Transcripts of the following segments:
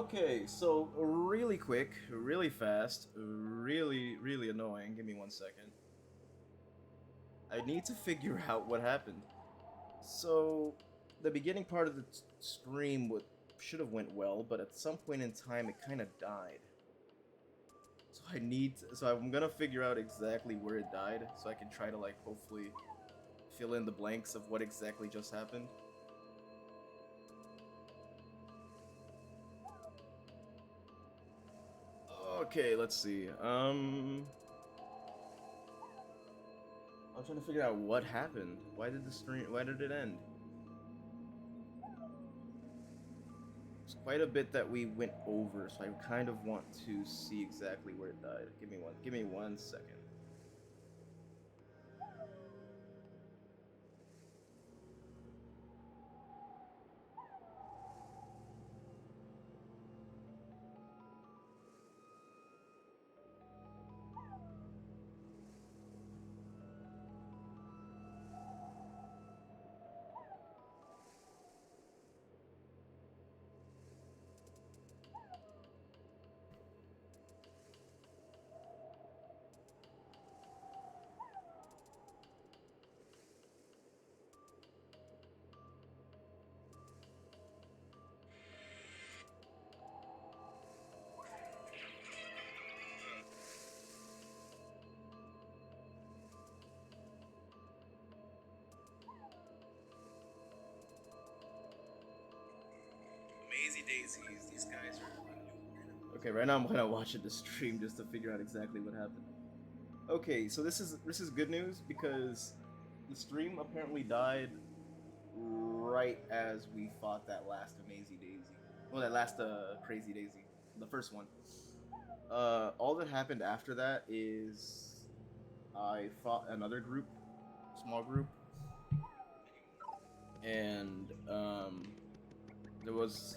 Okay, so really quick, really fast, really annoying. Give me 1 second. I need to figure out what happened. So, the beginning part of the stream would should have went well, but at some point in time it kind of died. So I'm gonna figure out exactly where it died, so I can try to like hopefully fill in the blanks of what exactly just happened. Okay, let's see. I'm trying to figure out what happened. Why did it end? It's quite a bit that we went over, so I kind of want to see exactly where it died. Give me 1 second. Lazy daisies, these guys are. Okay, right now I'm gonna watch the stream just to figure out exactly what happened. Okay, so this is good news because the stream apparently died right as we fought that last Amazing Daisy. Well, that last Crazy Daisy, the first one. All that happened after that is I fought another group, small group, and there was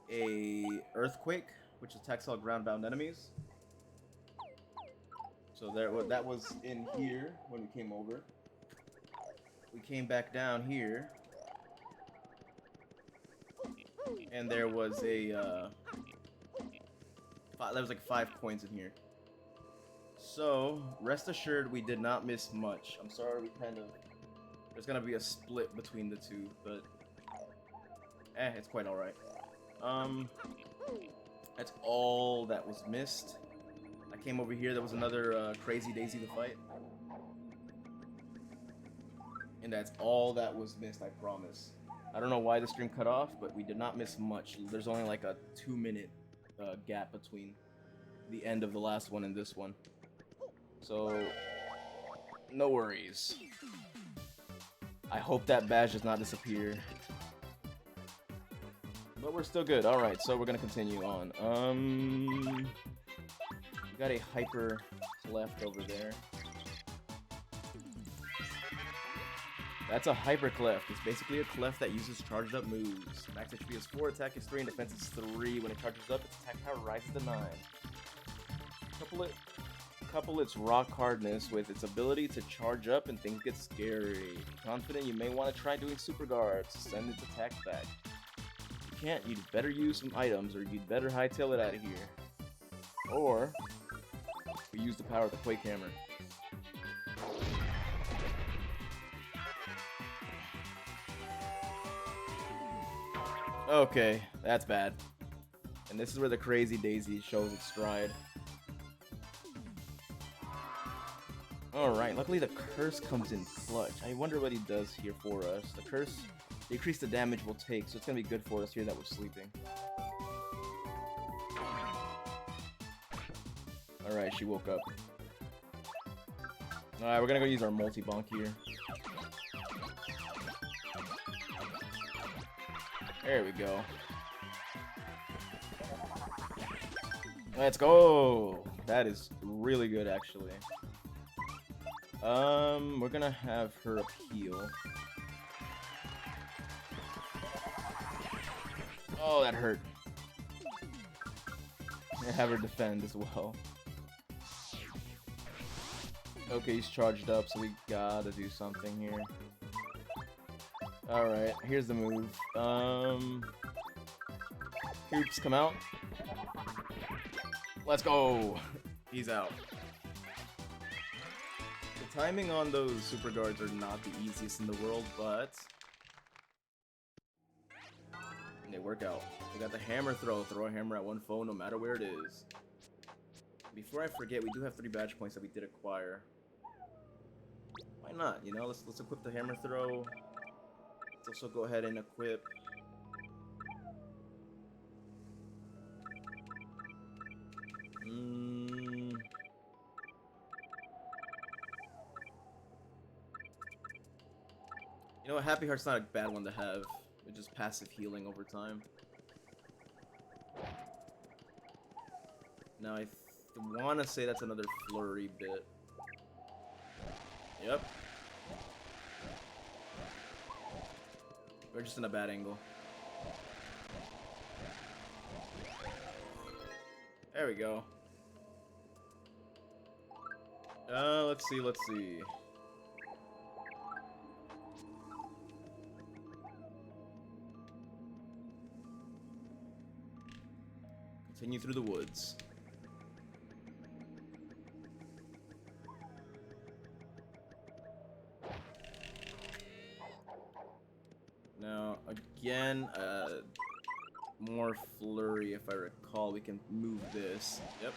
a earthquake which attacks all ground-bound enemies. So that was in here when we came over. We came back down here, and there was there was like 5 coins in here. So rest assured, we did not miss much. I'm sorry, there's gonna be a split between the two, but it's quite all right. That's all that was missed. I came over here. There was another Crazy Daisy to fight. And that's all that was missed, I promise. I don't know why the stream cut off, but we did not miss much. There's only like a 2-minute gap between the end of the last one and this one. So, no worries. I hope that badge does not disappear. But we're still good. Alright, so we're gonna continue on. We got a hyper cleft over there. That's a hyper cleft. It's basically a cleft that uses charged up moves. Max HP is 4, attack is 3, and defense is 3. When it charges up, its attack power rises to 9. Couple its rock hardness with its ability to charge up and things get scary. Confident, you may want to try doing super guards to send its attack back. If you can't, you'd better use some items, or you'd better hightail it out of here. Or we use the power of the Quake Hammer. Okay, that's bad. And this is where the Crazy Daisy shows its stride. Alright, luckily the curse comes in clutch. I wonder what he does here for us. The curse decreases the damage we'll take, so it's gonna be good for us here that we're sleeping. Alright, she woke up. Alright, we're gonna go use our multi-bonk here. There we go. Let's go! That is really good, actually. We're gonna have her heal. Oh, that hurt. And have her defend as well. Okay, he's charged up, so we gotta do something here. Alright, here's the move. Coops, come out. Let's go! He's out. The timing on those super guards are not the easiest in the world, but they work out. We got the hammer throw. Throw a hammer at one foe no matter where it is. Before I forget, we do have 3 badge points that we did acquire. Why not? You know, let's equip the hammer throw. Let's also go ahead and equip you know what, Happy Heart's not a bad one to have. It's just passive healing over time. Now I want to say that's another flurry bit. Yep. We're just in a bad angle. There we go. Let's see. Continue through the woods. Now, again, more flurry if I recall. We can move this. Yep.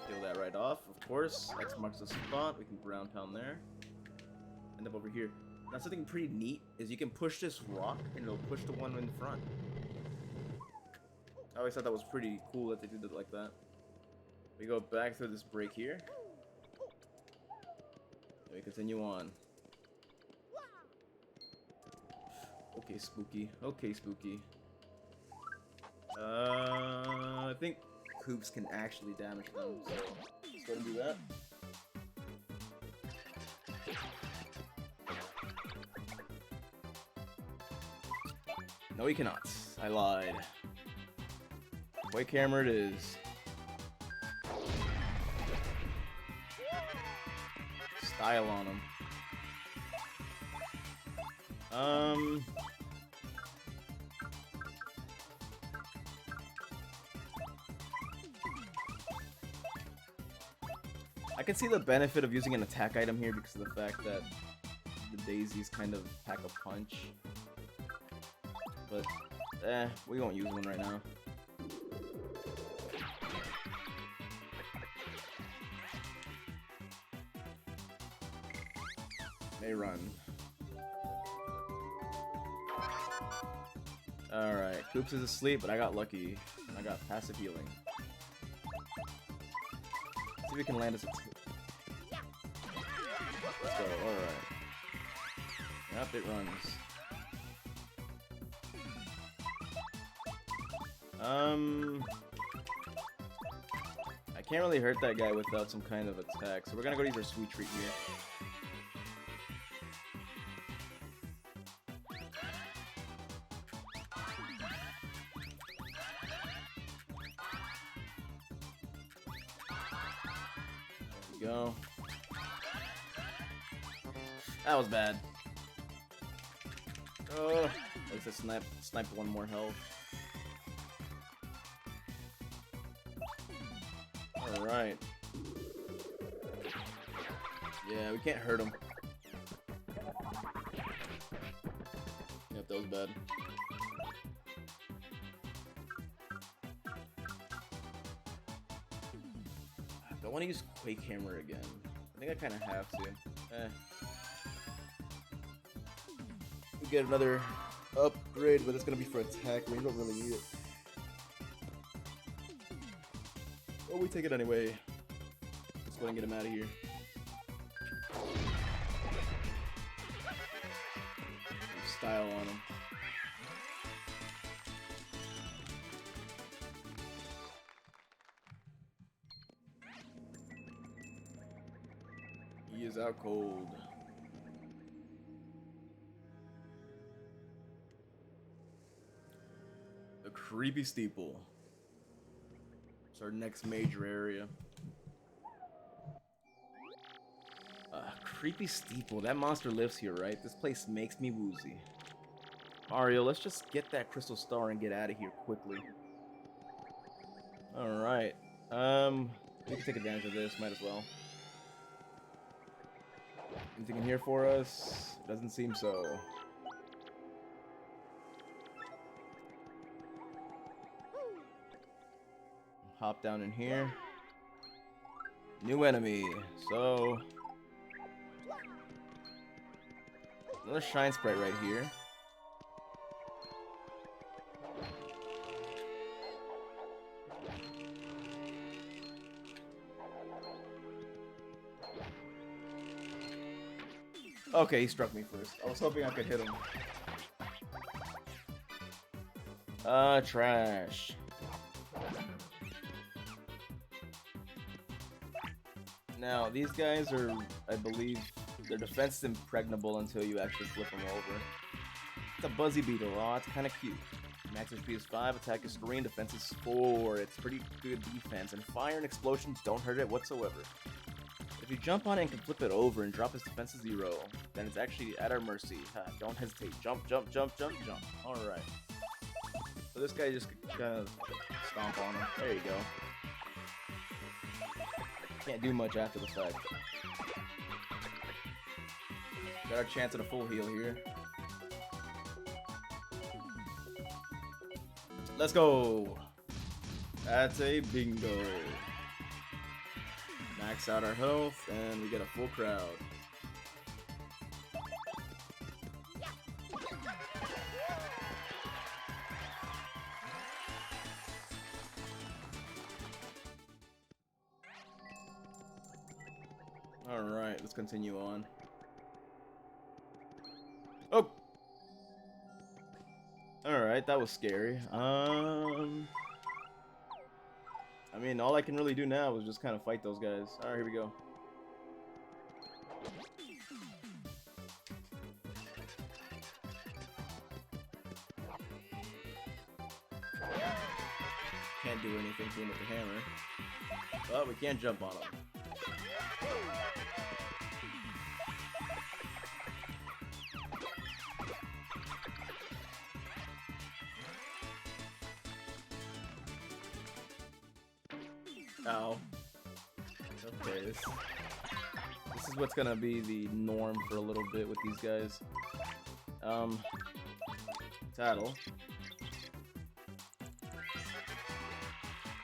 Peel that right off, of course. X marks the spot. We can ground pound there. End up over here. Now, something pretty neat is you can push this rock and it'll push the one in front. I always thought that was pretty cool that they did it like that. We go back through this break here. And we continue on. Okay, spooky. Okay, spooky. I think Koops can actually damage them, so let's go ahead and do that. No, he cannot. I lied. Quake hammer it is. Style on him. I can see the benefit of using an attack item here because of the fact that the daisies kind of pack a punch. But, we won't use one right now. They run. Alright, Koops is asleep, but I got lucky. I got passive healing. See if we can land us a Let's go, alright. Yep, it runs. I can't really hurt that guy without some kind of attack, so we're gonna go use our sweet treat here. Go. That was bad. Oh, at least I sniped one more health. Alright. Yeah, we can't hurt him. Yep, that was bad. I want to use Quake Hammer again. I think I kind of have to. We get another upgrade, but it's gonna be for attack. We don't really need it. Well, we take it anyway. Let's go and get him out of here. Style on him. He is out cold. The creepy steeple. It's our next major area. Creepy steeple. That monster lives here, right? This place makes me woozy. Mario, let's just get that crystal star and get out of here quickly. Alright. We can take advantage of this, might as well. Anything in here for us? Doesn't seem so. Hop down in here. New enemy. So another shine sprite right here. Okay, he struck me first. I was hoping I could hit him. Trash. Now, these guys are, I believe, their defense is impregnable until you actually flip them over. It's a Buzzy Beetle. Oh, it's kind of cute. Max HP is 5, attack is 3, and defense is 4. It's pretty good defense, and fire and explosions don't hurt it whatsoever. If you jump on it and can flip it over and drop its defense to 0, then it's actually at our mercy. Don't hesitate. Jump, jump, jump, jump, jump. Alright. So this guy just kind of stomp on him. There you go. Can't do much after the fact. Got our chance at a full heal here. Let's go! That's a bingo. Max out our health, and we get a full crowd. Alright, let's continue on. Oh! Alright, that was scary. I mean, all I can really do now is just kind of fight those guys. Alright, here we go. Can't do anything to him with the hammer. But we can't jump on him. Ow. Okay, this is what's gonna be the norm for a little bit with these guys. Tattle.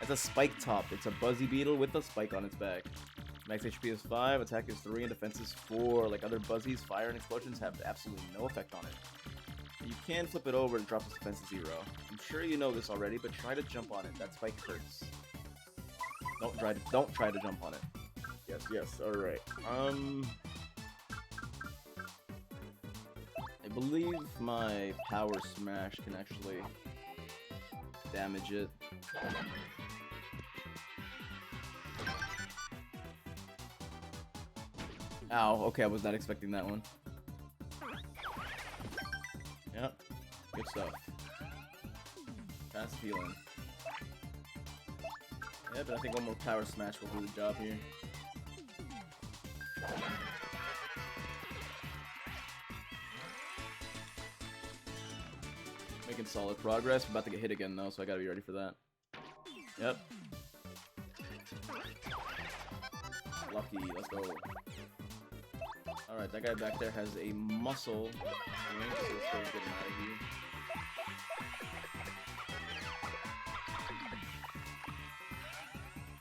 It's a spike top. It's a Buzzy Beetle with a spike on its back. Max HP is 5, attack is 3, and defense is 4. Like other Buzzies, fire and explosions have absolutely no effect on it. You can flip it over and drop its defense to 0. I'm sure you know this already, but try to jump on it. That spike hurts. Don't try to jump on it. Yes, alright. I believe my power smash can actually damage it. Ow, okay, I was not expecting that one. Yep, good stuff. Fast healing. Yeah, but I think one more power smash will do the job here. Making solid progress. We're about to get hit again though, so I gotta be ready for that. Yep. Lucky, let's go. Alright, that guy back there has a muscle ring, so let's go get him out of here.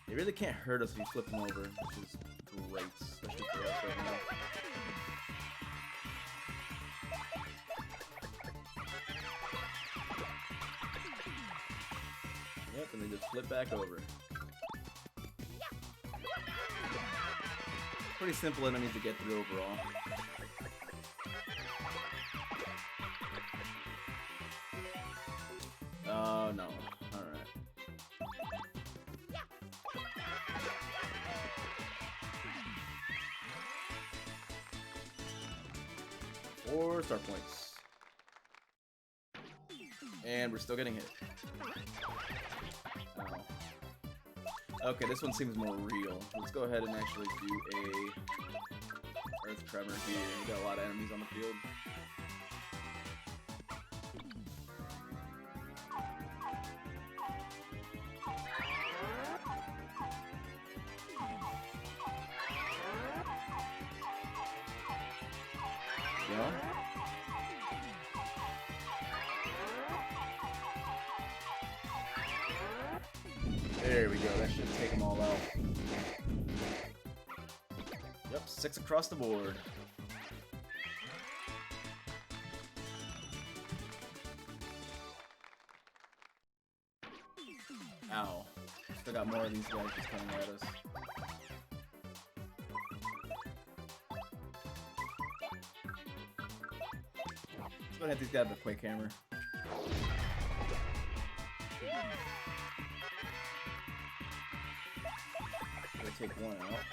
They really can't hurt us if you flip them over, which is great, especially for us right now. Yep, and they just flip back over. Pretty simple enemies to get through overall. Oh no. Alright. Four star points. And we're still getting hit. Okay, this one seems more real. Let's go ahead and actually do a Earth Tremor here. We got a lot of enemies on the field. Yeah. There we go. That should take them all out. Yep, 6 across the board. Ow. Still got more of these guys just coming at us. Let's go ahead and hit these guys with a Quake Hammer. Gonna take one out.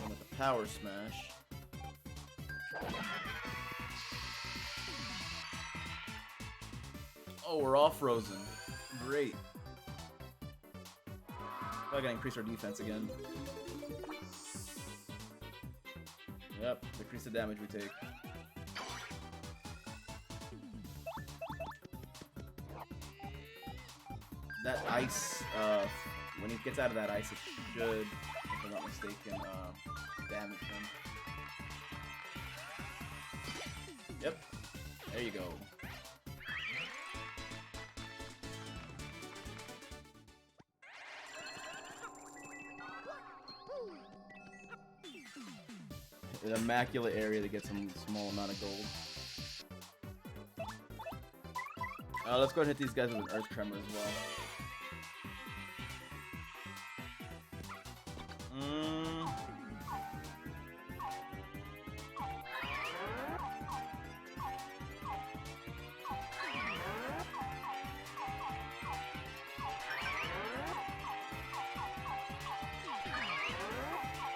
One with the Power Smash. Oh, we're all frozen. Great. I gotta increase our defense again. Yep, decrease the damage we take. That ice, when he gets out of that ice, it should, if I'm not mistaken, damage him. Yep, there you go. An immaculate area to get some small amount of gold. Let's go ahead and hit these guys with an Earth Tremor as well.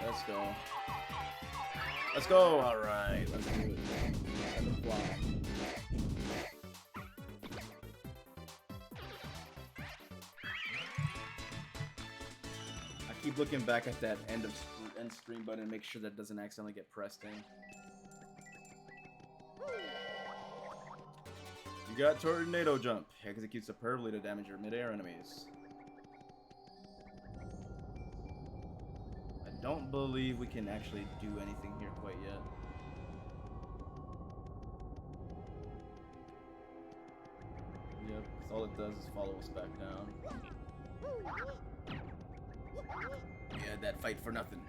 Let's go. Let's go! Alright, let's do it. I keep looking back at that end stream button and make sure that doesn't accidentally get pressed in. You got Tornado Jump. Executes superbly to damage your mid-air enemies. I don't believe we can actually do anything here quite yet. Yep, because all it does is follow us back down. Yeah, that fight for nothing.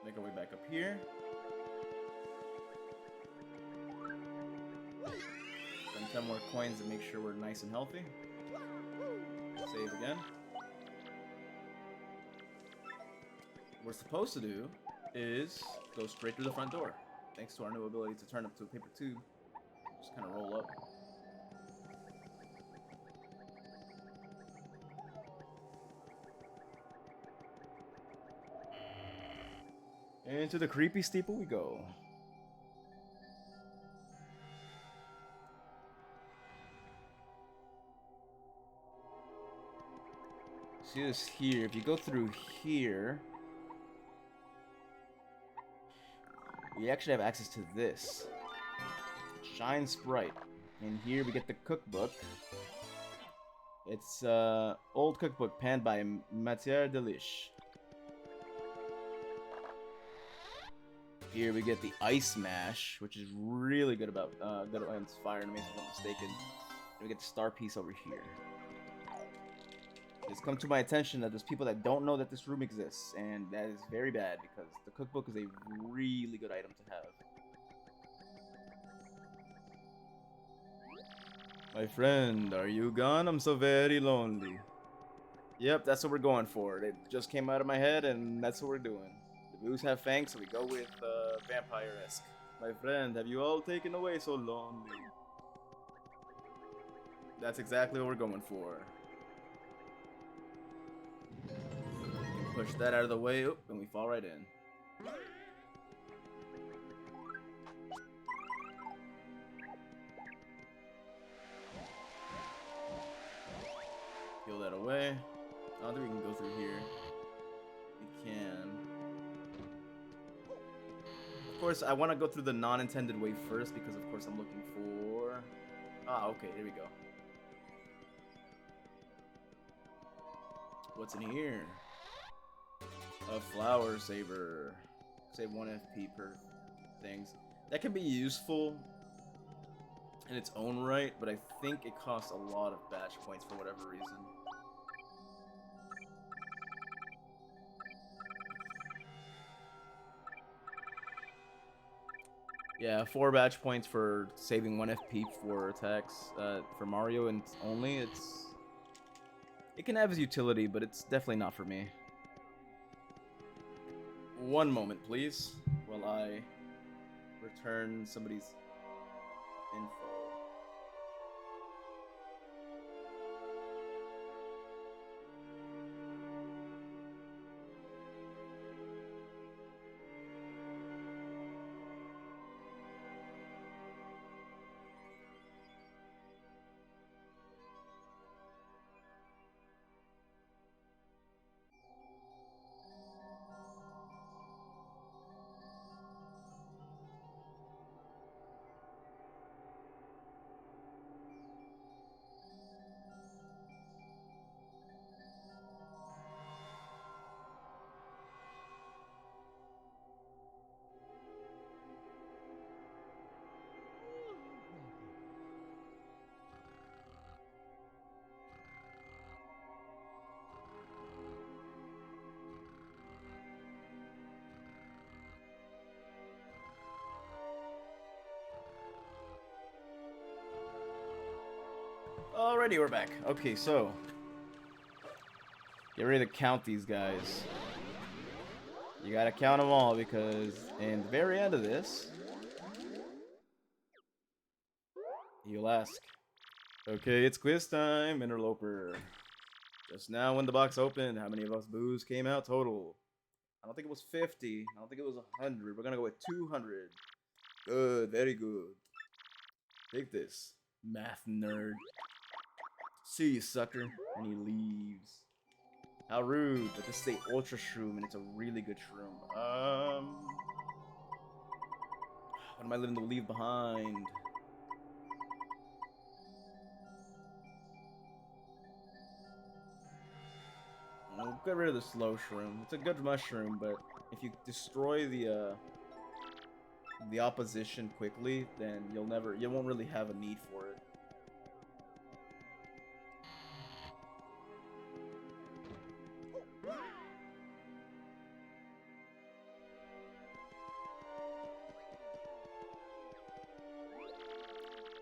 Make our way back up here. Spend 10 more coins to make sure we're nice and healthy. Save again. What we're supposed to do is go straight through the front door. Thanks to our new ability to turn up to a paper tube. Just kind of roll up. Into the creepy steeple we go. See this here, if you go through here, we actually have access to this. Shine Sprite. And here we get the cookbook. It's old cookbook penned by Matière Delish. Here we get the Ice Mash, which is really good about good against fire enemies, if I'm not mistaken. And we get the star piece over here. It's come to my attention that there's people that don't know that this room exists, and that is very bad because the cookbook is a really good item to have. My friend, are you gone? I'm so very lonely. Yep, that's what we're going for. It just came out of my head, and that's what we're doing. The boos have fangs, so we go with vampire-esque. My friend, have you all taken away so lonely? That's exactly what we're going for. Push that out of the way, and we fall right in. Peel that away. I don't think we can go through here. We can. Of course, I want to go through the non-intended way first because, of course, I'm looking for... Ah, okay, here we go. What's in here? A flower saver. Save 1 FP per things. That can be useful in its own right, but I think it costs a lot of batch points for whatever reason. Yeah, 4 batch points for saving 1 FP for attacks. For Mario and only, it can have its utility, but it's definitely not for me. One moment, please, while I return somebody's info. Alrighty, we're back. Okay, so get ready to count these guys. You gotta count them all because in the very end of this, you'll ask, okay, it's quiz time, interloper. Just now when the box opened, how many of us boos came out total? I don't think it was 50. I don't think it was 100. We're gonna go with 200. Good, very good. Take this, math nerd. See you, sucker. And he leaves. How rude, but this is a ultra shroom and it's a really good shroom. What am I living to leave behind? I'll get rid of the slow shroom. It's a good mushroom, but if you destroy the opposition quickly, then you won't really have a need for it.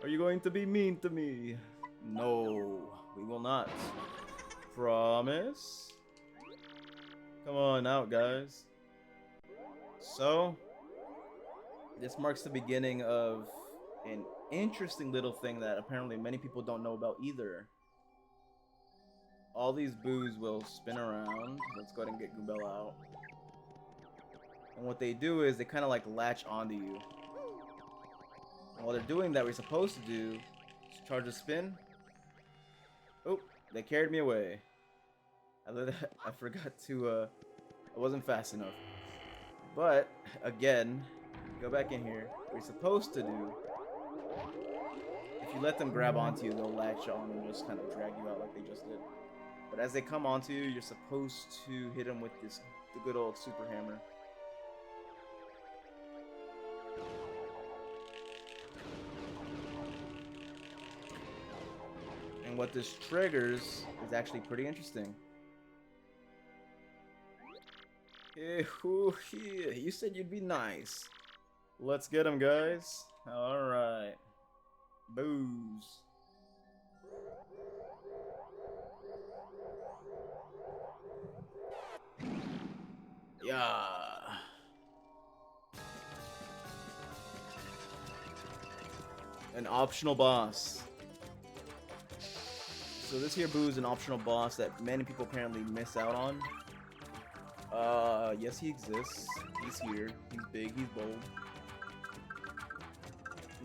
Are you going to be mean to me? No, we will not. Promise? Come on out, guys. So, this marks the beginning of an interesting little thing that apparently many people don't know about either. All these boos will spin around. Let's go ahead and get Goobel out. And what they do is they kind of like latch onto you. And while they're doing that, we're supposed to do is charge a spin. Oh, they carried me away. I forgot to, I wasn't fast enough. But, again, go back in here. What you're supposed to do, if you let them grab onto you, they'll latch on and just kind of drag you out like they just did. But as they come onto you, you're supposed to hit them with the good old super hammer. And what this triggers is actually pretty interesting. Hey, you said you'd be nice. Let's get him, guys. Alright. Boos. Yeah. An optional boss. So this here Boo is an optional boss that many people apparently miss out on. Yes, he exists. He's here. He's big. He's bold.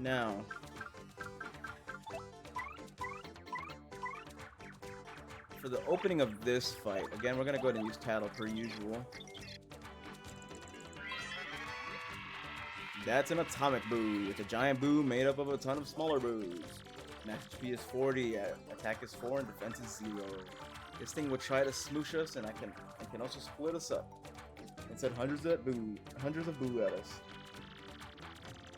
Now, For the opening of this fight, again, we're gonna go ahead and use Tattle per usual. That's an atomic boo. It's a giant boo made up of a ton of smaller boos. Max HP is 40, attack is 4, and defense is 0. This thing will try to smoosh us, and it can also split us up. It said hundreds of boo at us.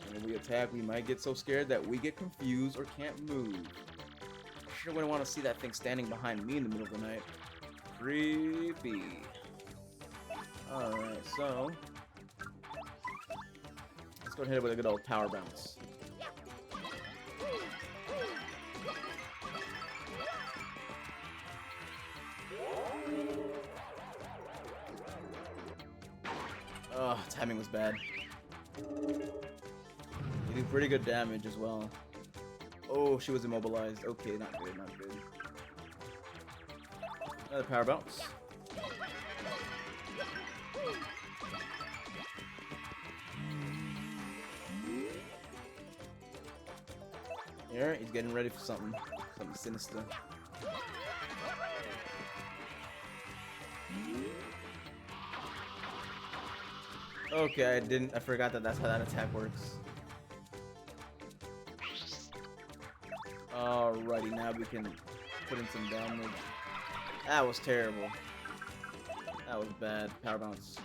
And when we attack, we might get so scared that we get confused or can't move. I sure wouldn't want to see that thing standing behind me in the middle of the night. Creepy. Alright, so let's go ahead and hit it with a good old power bounce. Oh, timing was bad. You do pretty good damage as well. Oh, she was immobilized. Okay, not good, not good. Another power bounce. Here, he's getting ready for something sinister. Okay, I forgot that that's how that attack works. Alrighty, now we can put in some damage. That was terrible. That was bad. Power bounce.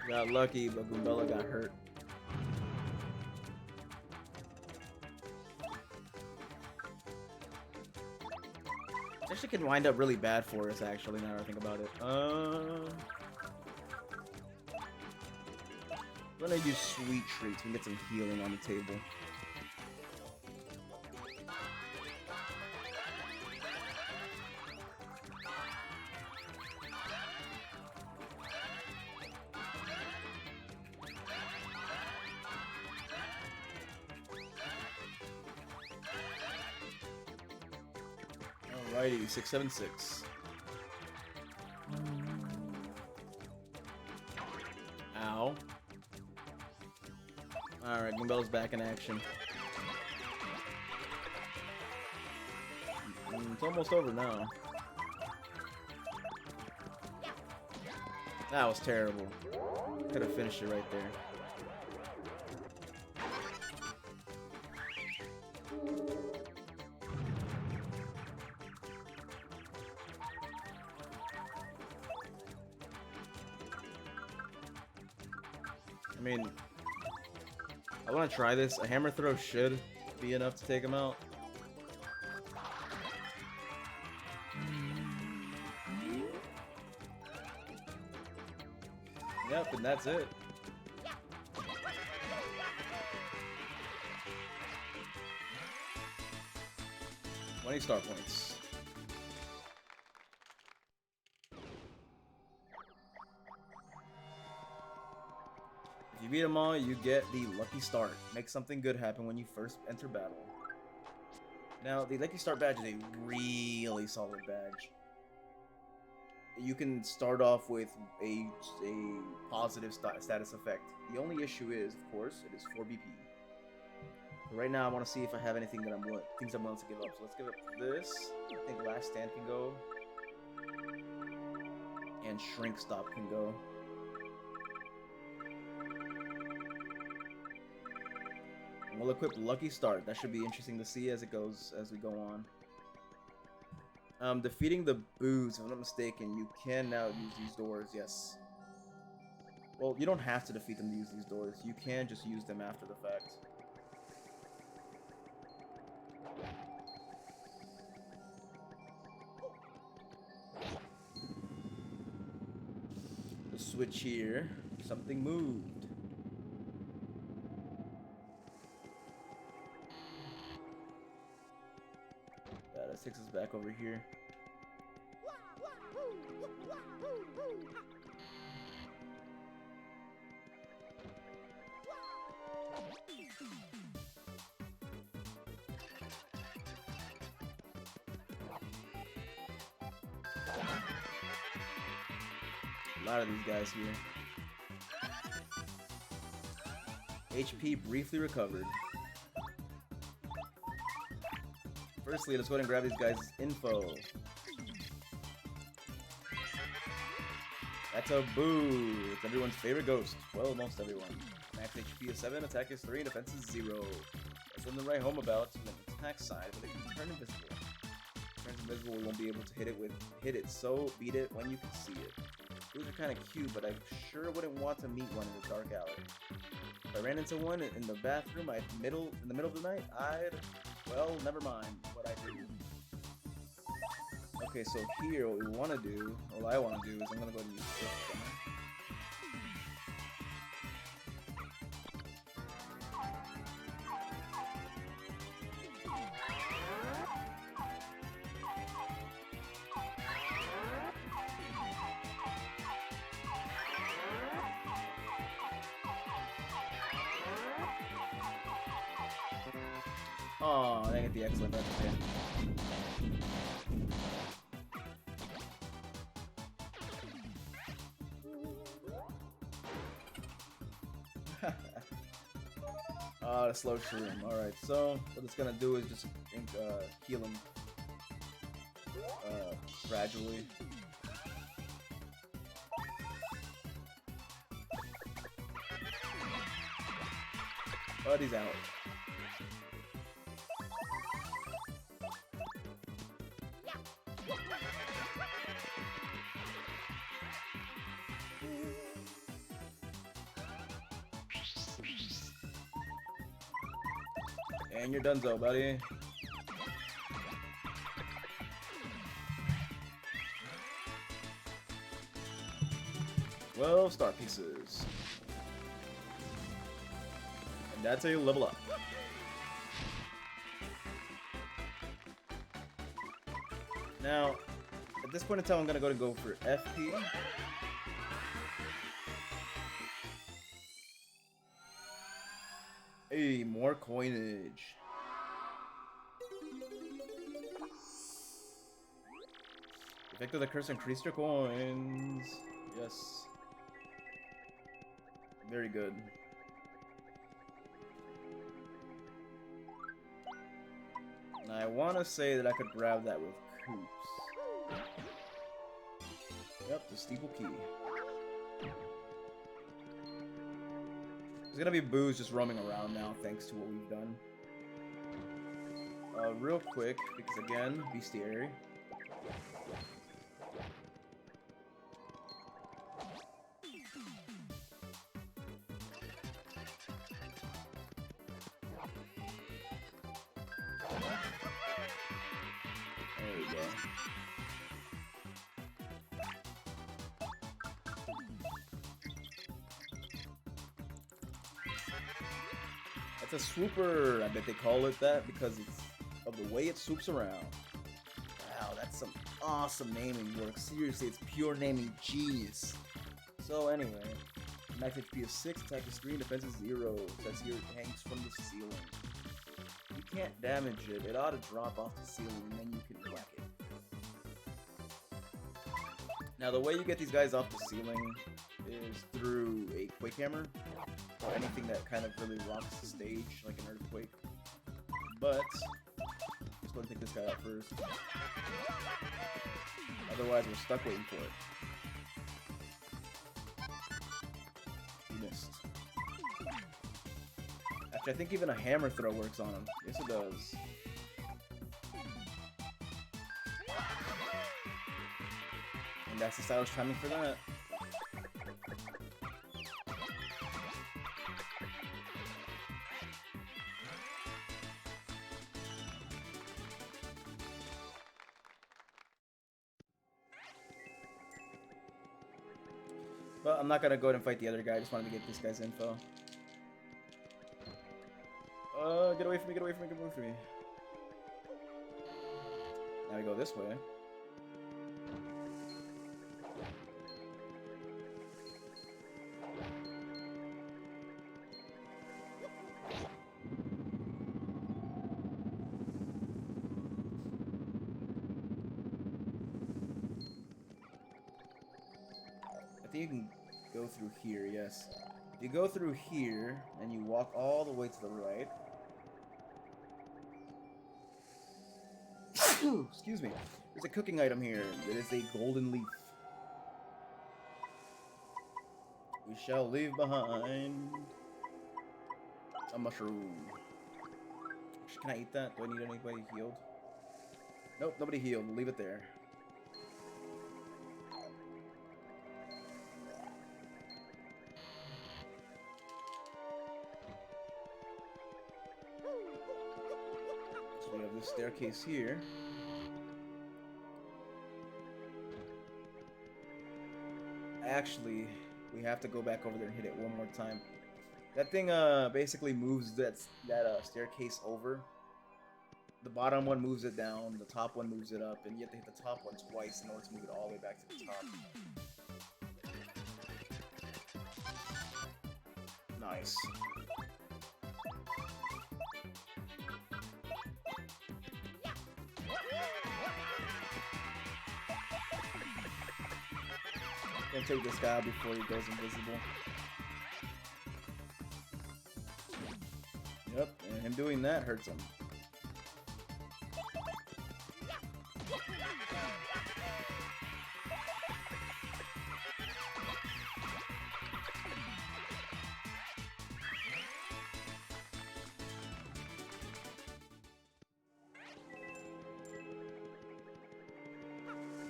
Got lucky, but Goombella got hurt. Actually can wind up really bad for us, actually, now that I think about it. I'm gonna use Sweet Treats and get some healing on the table. Alrighty, 676. Ow. Alright, Goombella's back in action. It's almost over now. That was terrible. Could have finished it right there. I mean, I want to try this. A hammer throw should be enough to take him out. Yep, and that's it. $20 star points. If you beat them all, you get the Lucky Start. Make something good happen when you first enter battle. Now, the Lucky Start badge is a really solid badge. You can start off with a positive status effect. The only issue is, of course, it is 4 BP. But right now, I want to see if I have anything that things I'm willing to give up. So let's give up this. I think Last Stand can go, and Shrink Stop can go. And we'll equip Lucky Start. That should be interesting to see as we go on. Defeating the boos, if I'm not mistaken, you can now use these doors, yes. Well, you don't have to defeat them to use these doors. You can just use them after the fact. The switch here. Something moved. That takes us back over here. A lot of these guys here. HP briefly recovered. Firstly, let's go ahead and grab these guys' info. That's a boo. It's everyone's favorite ghost. Well, most everyone. Max HP is 7, attack is 3, defense is 0. That's something to write home about. It's an attack side, but it can turn invisible. Turns invisible, we won't be able to hit it, so beat it when you can see it. Those are kind of cute, but I sure wouldn't want to meet one in a dark alley. If I ran into one in the bathroom in the middle of the night, well, never mind what I do. Okay, so here, what we want to do, what I want to do is I'm going to go ahead and use this gunner. Oh, I didn't get the excellent, that's okay. The slow shroom. Alright, so what it's gonna do is just heal him gradually. But he's out. And you're donezo, buddy. Well, star pieces. And that's a level up. Now, at this point in time, I'm gonna go for FP. Hey, more coinage. Effect of the curse increased your coins. Yes. Very good. Now I want to say that I could grab that with Coops. Yep, the steeple key. There's gonna be boos just roaming around now, thanks to what we've done. Real quick, because again, bestiary. There we go. It's a swooper. I bet they call it that because it's of the way it swoops around. Wow, that's some awesome naming work. Seriously, it's pure naming genius. So anyway, max HP is 6, attack is 3, and defense is 0. Says here it hangs from the ceiling. You can't damage it. It ought to drop off the ceiling and then you can whack it. Now the way you get these guys off the ceiling is through a Quake Hammer, or anything that kind of really rocks the stage, like an earthquake. But let's go and take this guy out first. Otherwise, we're stuck waiting for it. He missed. Actually, I think even a hammer throw works on him. Yes, it does. And that's the stylish timing for that. But I'm not gonna go ahead and fight the other guy, I just wanted to get this guy's info. Get away from me, get away from me, get away from me. Now we go this way. I think you can go through here, yes. If you go through here and you walk all the way to the right, excuse me, there's a cooking item here. It is a golden leaf. We shall leave behind a mushroom. Can I eat that? Do I need anybody healed? Nope, nobody healed. We'll leave it there. So we have this staircase here. Actually, we have to go back over there and hit it one more time. That thing basically moves that staircase over. The bottom one moves it down, the top one moves it up, and you have to hit the top one twice in order to move it all the way back to the top. Nice. Gonna take this guy out before he goes invisible. Yep, and him doing that hurts him.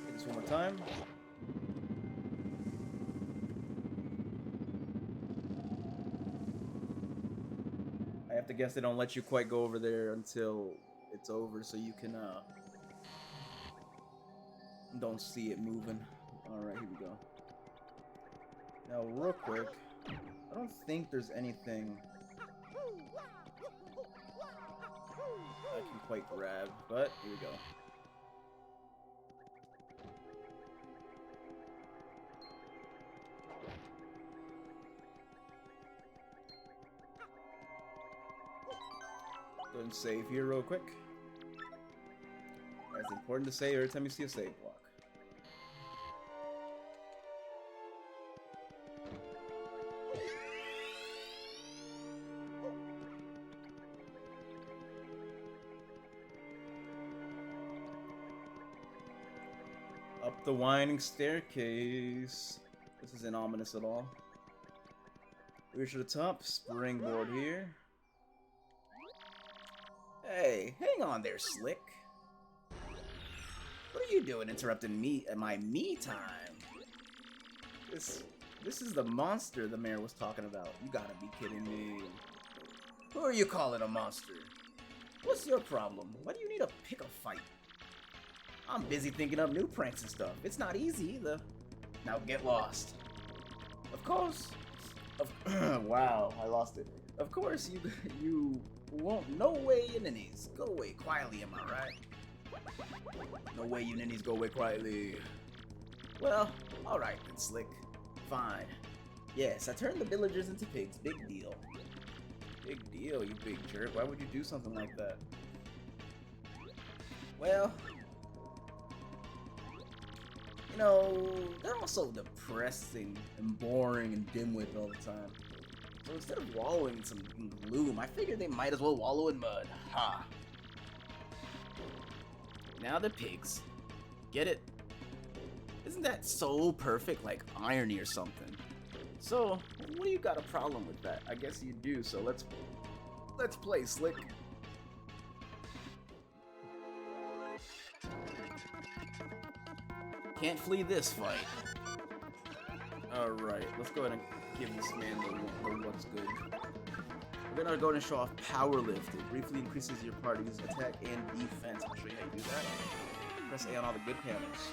Hit this one more time. I have to guess they don't let you quite go over there until it's over, so you can don't see it moving. Alright, here we go. Now real quick, I don't think there's anything I can quite grab, but here we go. Go ahead and save here real quick. That's important to say every time you see a save block. Up the winding staircase. This isn't ominous at all. Reach to the top, springboard here. Hey, hang on there, Slick. What are you doing interrupting me at my me time? This is the monster the mayor was talking about. You gotta be kidding me. Who are you calling a monster? What's your problem? Why do you need to pick a fight? I'm busy thinking up new pranks and stuff. It's not easy either. Now get lost. Of course. Wow, I lost it. Of course, you won't. No way, you ninnies. Go away quietly, am I right? No way, you ninnies. Go away quietly. Well, alright then, Slick. Fine. Yes, I turned the villagers into pigs. Big deal. Big deal, you big jerk. Why would you do something like that? Well, you know, they're all so depressing and boring and dim-witted all the time. So instead of wallowing in some gloom, I figured they might as well wallow in mud. Ha! Now they're pigs. Get it? Isn't that so perfect, like irony or something? So, what do you got a problem with that? I guess you do, so let's play, Slick. Can't flee this fight. Alright, let's go ahead and give this man the what's good. We're gonna go ahead and show off Power Lift. It briefly increases your party's attack and defense. I'll show you how to do that. Press A on all the good panels.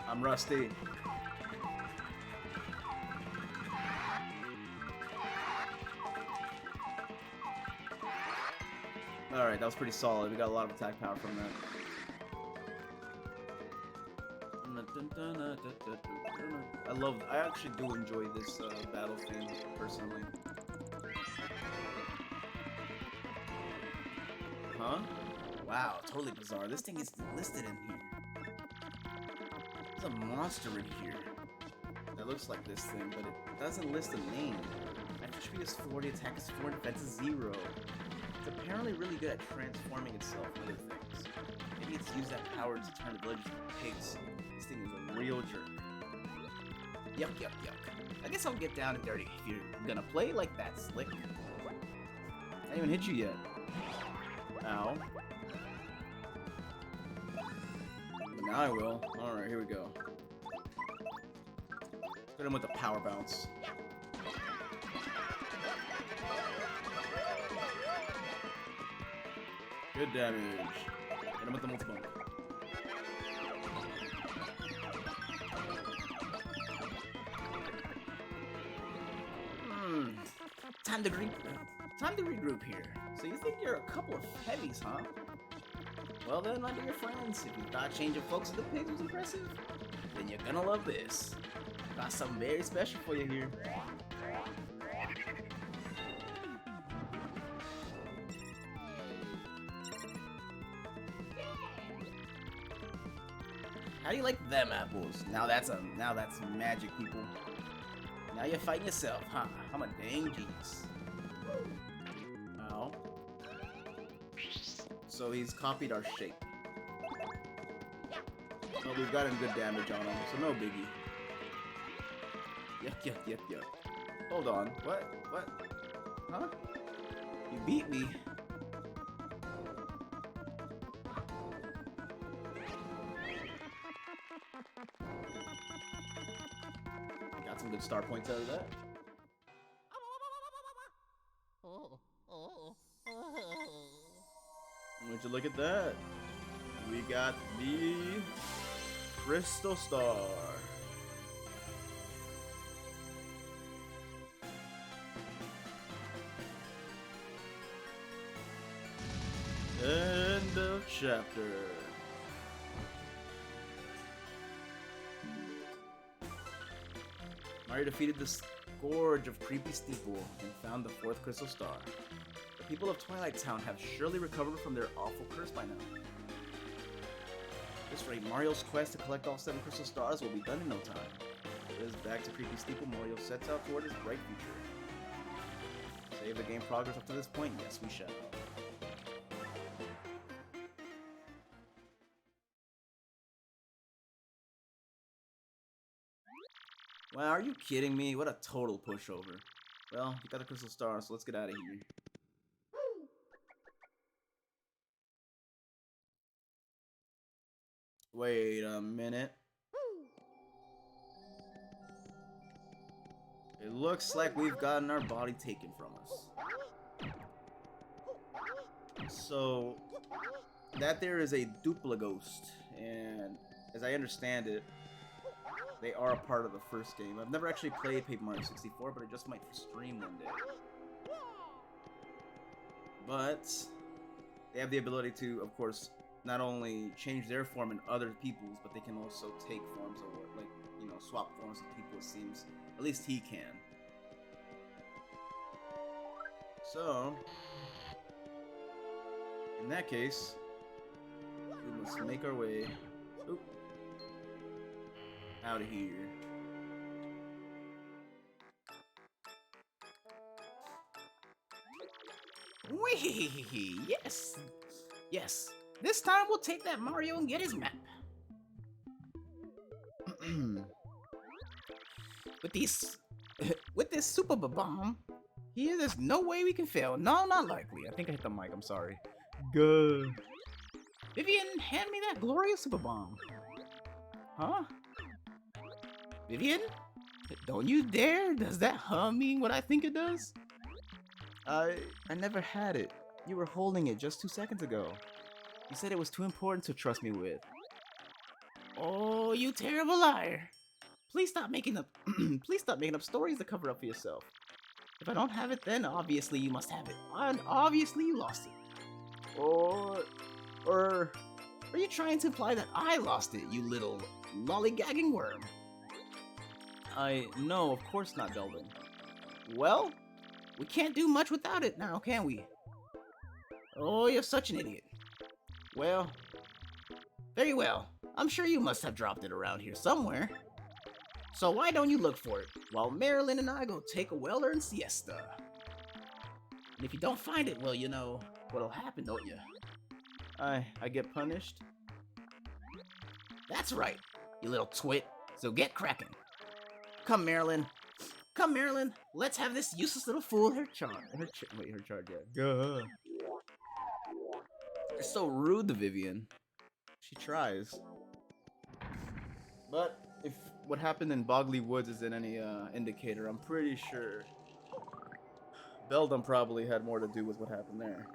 I'm rusty. Alright, that was pretty solid. We got a lot of attack power from that. I actually do enjoy this battle theme, personally. Huh? Wow, totally bizarre. This thing is listed in here. There's a monster in here that looks like this thing, but it doesn't list a name. Attack speed is 40, attack is 4, defense is 0. It's apparently really good at transforming itself into things. Maybe it's used that power to turn the villagers into pigs. This thing is a real jerk. Yuck, yuck, yuck. I guess I'll get down and dirty if you're gonna play like that, Slick. I didn't even hit you yet. Ow. But now I will. Alright, here we go. Hit him with a power bounce. Good damage. Hit him with the multi-bump. Time to regroup here. So you think you're a couple of heavies, huh? Well then, my dear friends, if you thought changing folks into pigs was impressive, then you're gonna love this. Got something very special for you here. How do you like them apples? Now that's magic, people. Now you're fighting yourself, huh? I'm a dang genius. Ow. So he's copied our shape. Well, we've gotten good damage on him, so no biggie. Yuck, yuck, yuck, yuck. Hold on. What? What? Huh? You beat me. Got some good star points out of that. Would you look at that? We got the Crystal Star. End of chapter. Mario defeated the scourge of Creepy Steeple and found the 4th Crystal Star. The people of Twilight Town have surely recovered from their awful curse by now. At this rate, Mario's quest to collect all 7 Crystal Stars will be done in no time. It is back to Creepy Steeple. Mario sets out toward his bright future. Save the game progress up to this point? Yes, we shall. Wow, are you kidding me? What a total pushover. Well, you got the Crystal Star, so let's get out of here. Wait a minute. It looks like we've gotten our body taken from us. So, that there is a Duplighost, and as I understand it, they are a part of the first game. I've never actually played Paper Mario 64, but I just might stream one day. But they have the ability to, of course, not only change their form in other people's, but they can also take forms of, like, you know, swap forms with people, it seems. At least he can. So, in that case, we must make our way out of here. Wee! Yes! Yes! This time we'll take that Mario and get his map. With this super bomb here, there's no way we can fail. No, not likely. I think I hit the mic. I'm sorry. Good. Vivian, hand me that glorious super bomb. Huh? Vivian? Don't you dare! Does that mean what I think it does? I never had it. You were holding it just 2 seconds ago. You said it was too important to trust me with. Oh, you terrible liar! Please stop making up. Please stop making up stories to cover up for yourself. If I don't have it, then obviously you must have it, and obviously you lost it. Or are you trying to imply that I lost it, you little lollygagging worm? No, of course not, Delvin. Well, we can't do much without it now, can we? Oh, you're such an idiot. Well, very well. I'm sure you must have dropped it around here somewhere. So why don't you look for it, while Marilyn and I go take a well-earned siesta? And if you don't find it, well, you know what'll happen, don't you? I get punished? That's right, you little twit. So get cracking. Come, Marilyn. Come, Marilyn. Let's have this useless little fool her charge. Her charge, yeah. Gah. You're so rude to Vivian. She tries. But if what happened in Bogley Woods isn't any indicator, I'm pretty sure Beldam probably had more to do with what happened there.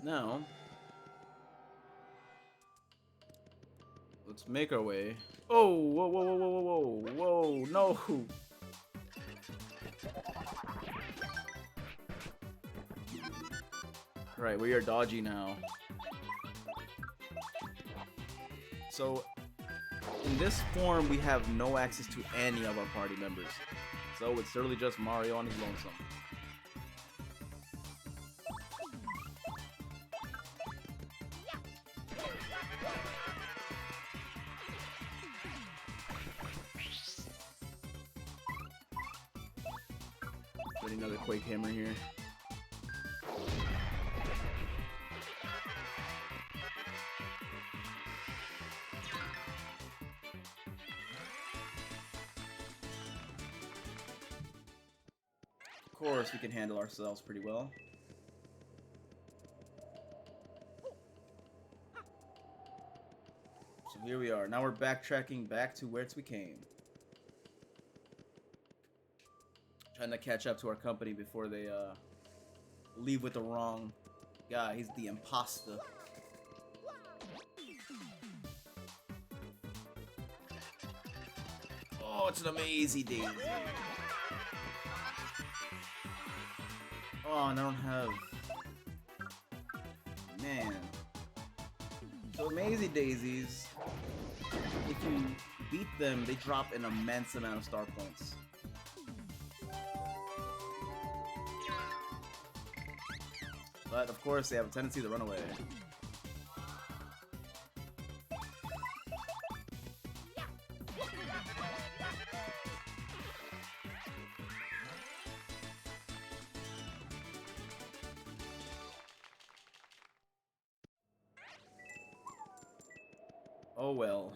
Now, let's make our way. Oh, whoa, whoa, whoa, whoa, whoa, whoa, no! Right, we are dodgy now. So, in this form, we have no access to any of our party members. So it's literally just Mario on his lonesome. Get another Quake Hammer here. Of course, we can handle ourselves pretty well. So here we are. Now we're backtracking back to whence we came. Trying to catch up to our company before they leave with the wrong guy. He's the imposter. Oh, it's an amazing daisy. Oh, and I don't have... Man. So Amazing Daisies, if you beat them, they drop an immense amount of star points. But of course, they have a tendency to run away. Oh well.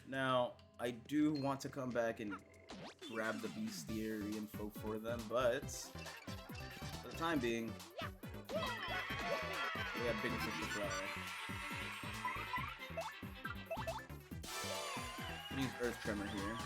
Now, I do want to come back and grab the bestiary info for them, but for the time being, we have bigger fish to fry. Use Earth Tremor here.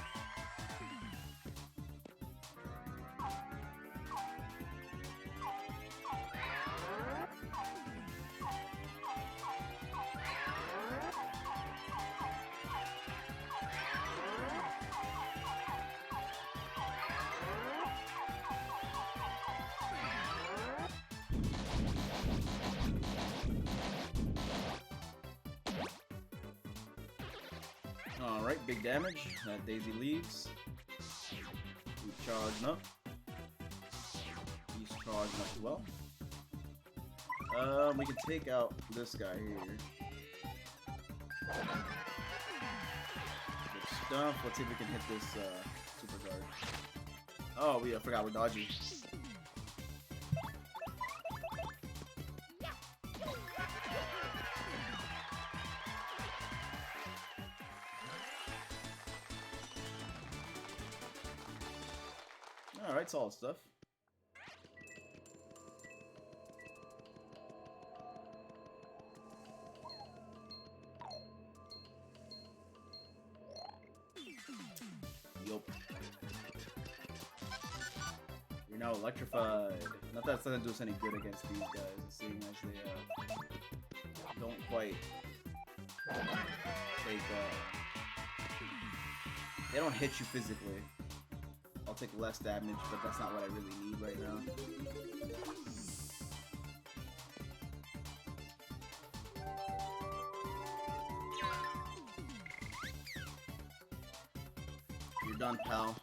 Alright, big damage. That Daisy leaves. We charge up. He's charged up as well. We can take out this guy here. Good stuff. Let's see if we can hit this super guard. Oh, I forgot we're dodgy. Alright, solid stuff. Yup. You're now electrified. Not that it's gonna do us any good against these guys, seeing as they don't quite take they don't hit you physically. I'll take less damage, but that's not what I really need right now. You're done, pal.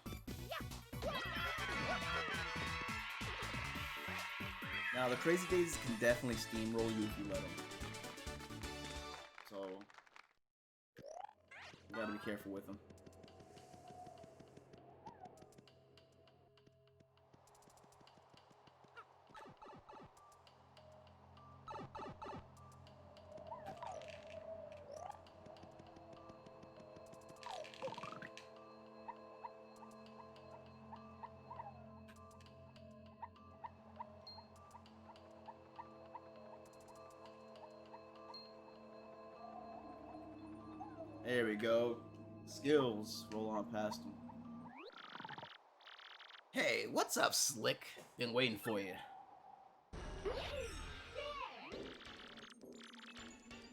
Now, the Crazy Daisies can definitely steamroll you if you let them. So, you gotta be careful with them. There we go. Skills. Roll on past him. Hey, what's up, Slick? Been waiting for you.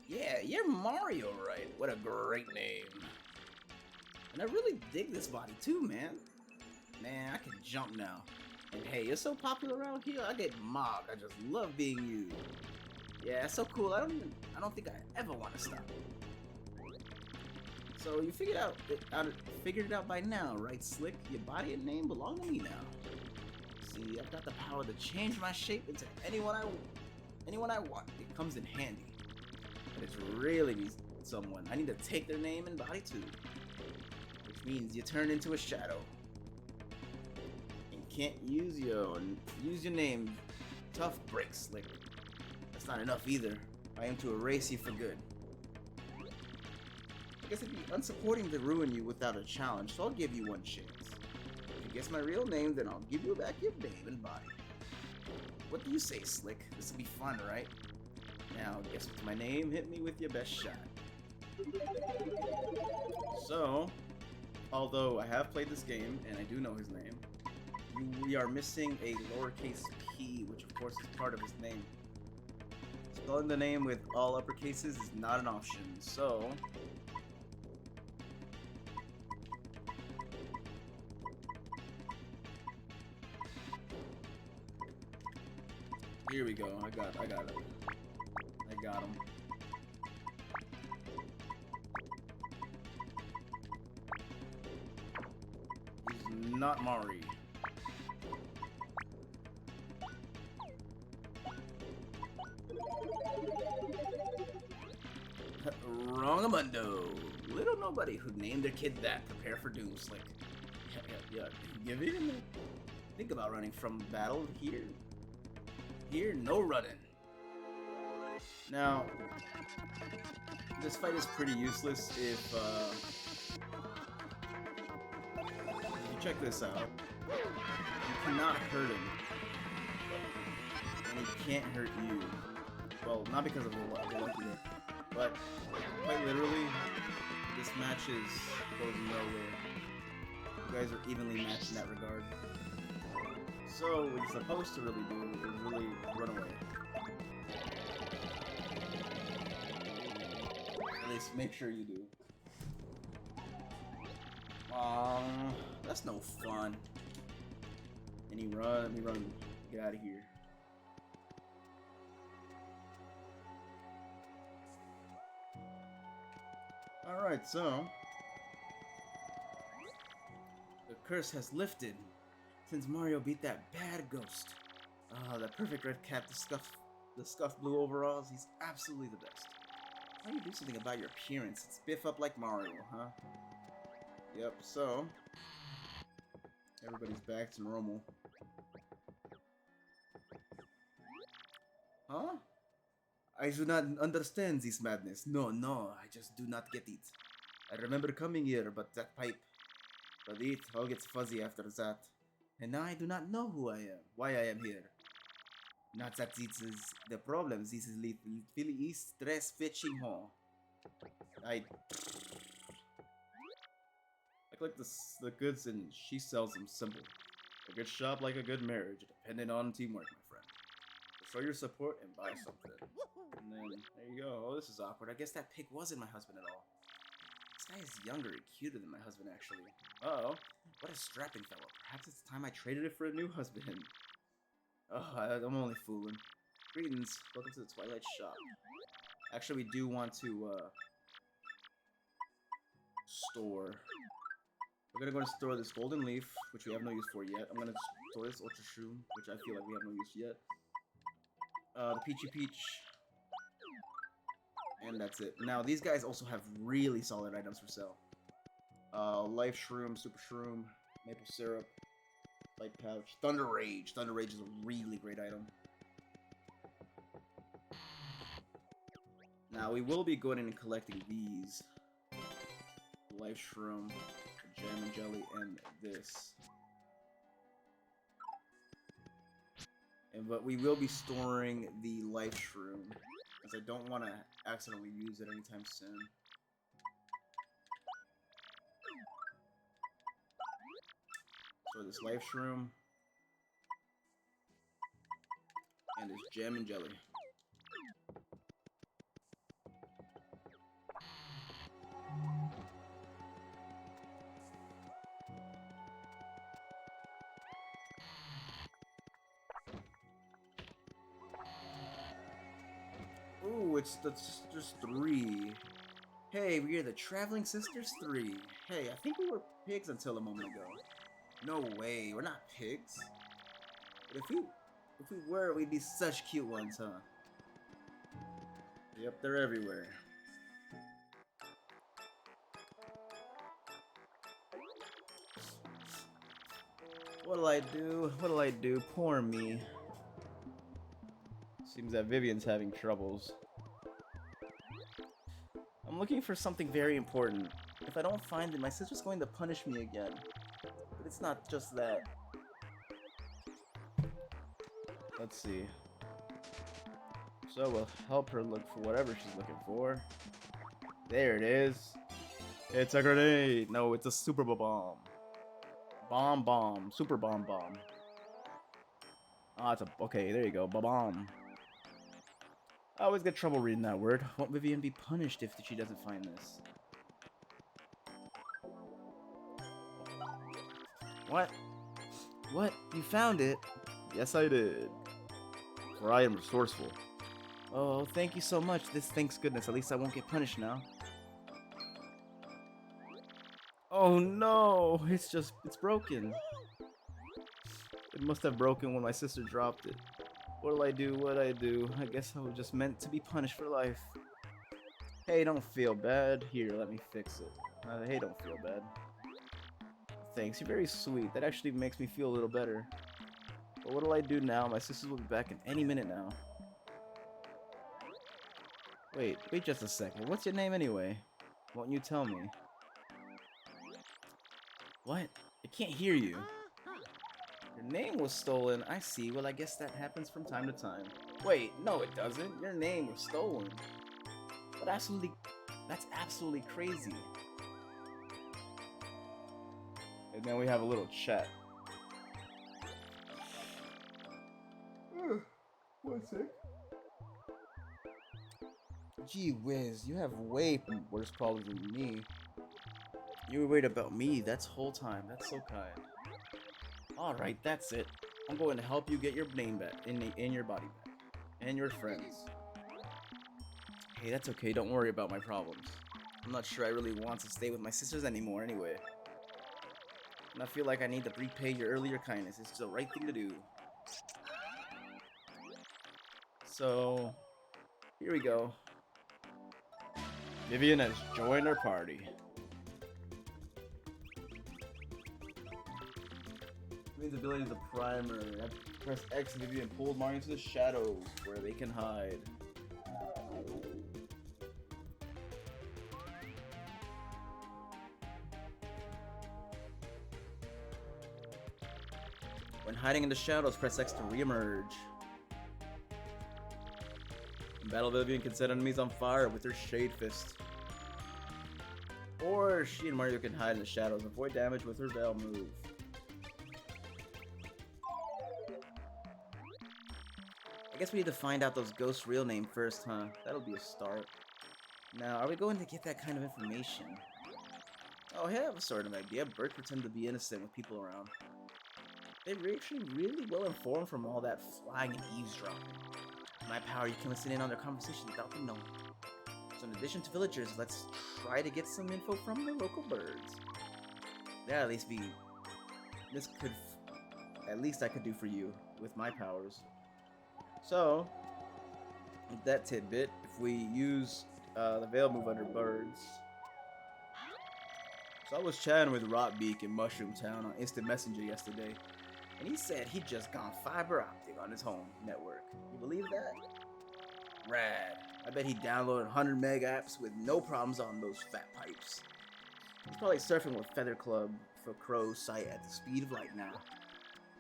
Yeah, you're Mario, right? What a great name. And I really dig this body too, man. Man, I can jump now. And hey, you're so popular around here, I get mobbed. I just love being you. Yeah, it's so cool. I don't think I ever want to stop. So you figured it out by now, right, Slick? Your body and name belong to me now. See, I've got the power to change my shape into anyone I want. It comes in handy. But it's really someone. I need to take their name and body too. Which means you turn into a shadow. And can't use your name. Tough break, Slick. That's not enough either. I aim to erase you for good. I guess it'd be unsupporting to ruin you without a challenge, so I'll give you one chance. If you guess my real name, then I'll give you back your name and body. What do you say, Slick? This'll be fun, right? Now, guess what's my name? Hit me with your best shot. So, although I have played this game, and I do know his name, we are missing a lowercase p, which of course is part of his name. Spelling the name with all uppercases is not an option, so... Here we go. I got it. I got him. He's not Mari. Wrong-amundo. Little nobody who named their kid that. Prepare for doom, Slick. Yeah. Give it a minute. Think about running from battle here. Here, no running. Now, this fight is pretty useless if you check this out. You cannot hurt him. And he can't hurt you. Well, not because of the lucky hit, but quite literally, this match goes nowhere. You guys are evenly matched in that regard. So, what you're supposed to really do is really run away. At least make sure you do. That's no fun. And you run, get out of here. Alright, so... the curse has lifted. Since Mario beat that bad ghost. Ah, that perfect red cap, the scuffed blue overalls, he's absolutely the best. Why don't you do something about your appearance? It's biff up like Mario, huh? Yep, so... everybody's back to normal. Huh? I do not understand this madness. No, I just do not get it. I remember coming here, but it all gets fuzzy after that. And now I do not know who I am, why I am here. Not that this is the problem, this is really stress fetching home. I like the goods and she sells them simple. A good shop like a good marriage, depending on teamwork, my friend. So show your support and buy something. And then, there you go. Oh, this is awkward. I guess that pig wasn't my husband at all. This guy is younger and cuter than my husband, actually. Uh-oh. What a strapping fellow. Perhaps it's time I traded it for a new husband. Oh, I'm only fooling. Greetings. Welcome to the Twilight shop. Actually, we do want to, store. We're gonna go and store this golden leaf, which we have no use for yet. I'm gonna store this ultra shroom, which I feel like we have no use yet. the Peachy Peach, and that's it. Now these guys also have really solid items for sale. Life Shroom, Super Shroom, Maple Syrup, Light Pouch, Thunder Rage. Thunder Rage is a really great item. Now we will be going in and collecting these. Life Shroom, Jam and Jelly, and this. But we will be storing the Life Shroom, because I don't want to accidentally use it anytime soon. So this Life Shroom, and this Jam and Jelly. Ooh, that's just 3. Hey, we are the Traveling Sisters 3. Hey, I think we were pigs until a moment ago. No way, we're not pigs. But if we were, we'd be such cute ones, huh? Yep, they're everywhere. What'll I do? What'll I do? Poor me. Seems that Vivian's having troubles. I'm looking for something very important. If I don't find it, my sister's going to punish me again. But it's not just that. Let's see. So we'll help her look for whatever she's looking for. There it is. It's a grenade. No, it's a super bomb. Bomb. Super bomb. Ah, it's a... Okay, there you go. Bomb. I always get trouble reading that word. Won't Vivian be punished if she doesn't find this? What? What? You found it? Yes, I did. For I am resourceful. Oh, thank you so much. Thanks goodness. At least I won't get punished now. Oh no! It's broken. It must have broken when my sister dropped it. What'll I do? What'd I do? I guess I was just meant to be punished for life. Hey, don't feel bad. Here, let me fix it. Hey, don't feel bad. Thanks, you're very sweet. That actually makes me feel a little better. But what'll I do now? My sisters will be back in any minute now. Wait just a second. What's your name anyway? Won't you tell me? What? I can't hear you. Your name was stolen. I see. Well, I guess that happens from time to time. Wait, no it doesn't. Your name was stolen. But that's absolutely crazy. And then we have a little chat. One sec. Gee whiz, you have way worse problems than me. You were worried about me that's whole time. That's so kind. Alright, that's it. I'm going to help you get your name back, in your body back. And your friends. Hey, that's okay, don't worry about my problems. I'm not sure I really want to stay with my sisters anymore anyway. And I feel like I need to repay your earlier kindness. It's the right thing to do. So, here we go. Vivian has joined our party. Vivian's ability is a primer. Press X and Vivian pulls Mario into the shadows where they can hide. When hiding in the shadows, press X to reemerge. In battle, Vivian can set enemies on fire with her Shade Fist. Or she and Mario can hide in the shadows and avoid damage with her Veil move. I guess we need to find out those ghosts' real name first, huh? That'll be a start. Now, are we going to get that kind of information? Oh, I have a sort of idea. Birds pretend to be innocent with people around. They're actually really well informed from all that flying and eavesdropping. In my power, you can listen in on their conversations without them knowing. So in addition to villagers, let's try to get some info from the local birds. That at least at least I could do for you with my powers. So, with that tidbit, if we use the Veil move under birds. So I was chatting with Rockbeak in Mushroom Town on Instant Messenger yesterday, and he said he'd just gone fiber optic on his home network. You believe that? Rad. I bet he downloaded 100 meg apps with no problems on those fat pipes. He's probably surfing with Feather Club for Crow's site at the speed of light now.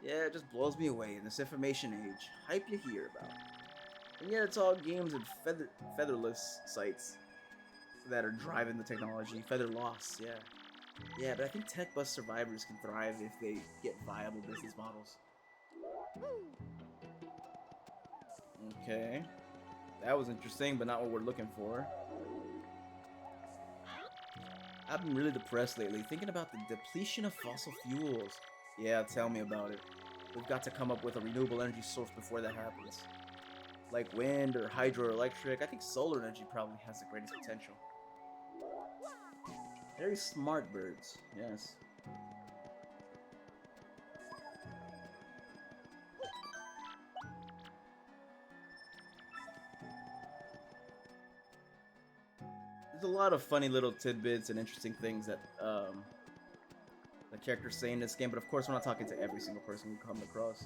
Yeah, it just blows me away in this information age. Hype you hear about. And yet it's all games and featherless sites that are driving the technology. Feather loss, yeah. Yeah, but I think tech bust survivors can thrive if they get viable business models. Okay. That was interesting, but not what we're looking for. I've been really depressed lately, thinking about the depletion of fossil fuels. Yeah, tell me about it. We've got to come up with a renewable energy source before that happens. Like wind or hydroelectric. I think solar energy probably has the greatest potential. Very smart birds, yes. There's a lot of funny little tidbits and interesting things that the characters say in this game, but of course we're not talking to every single person we come across.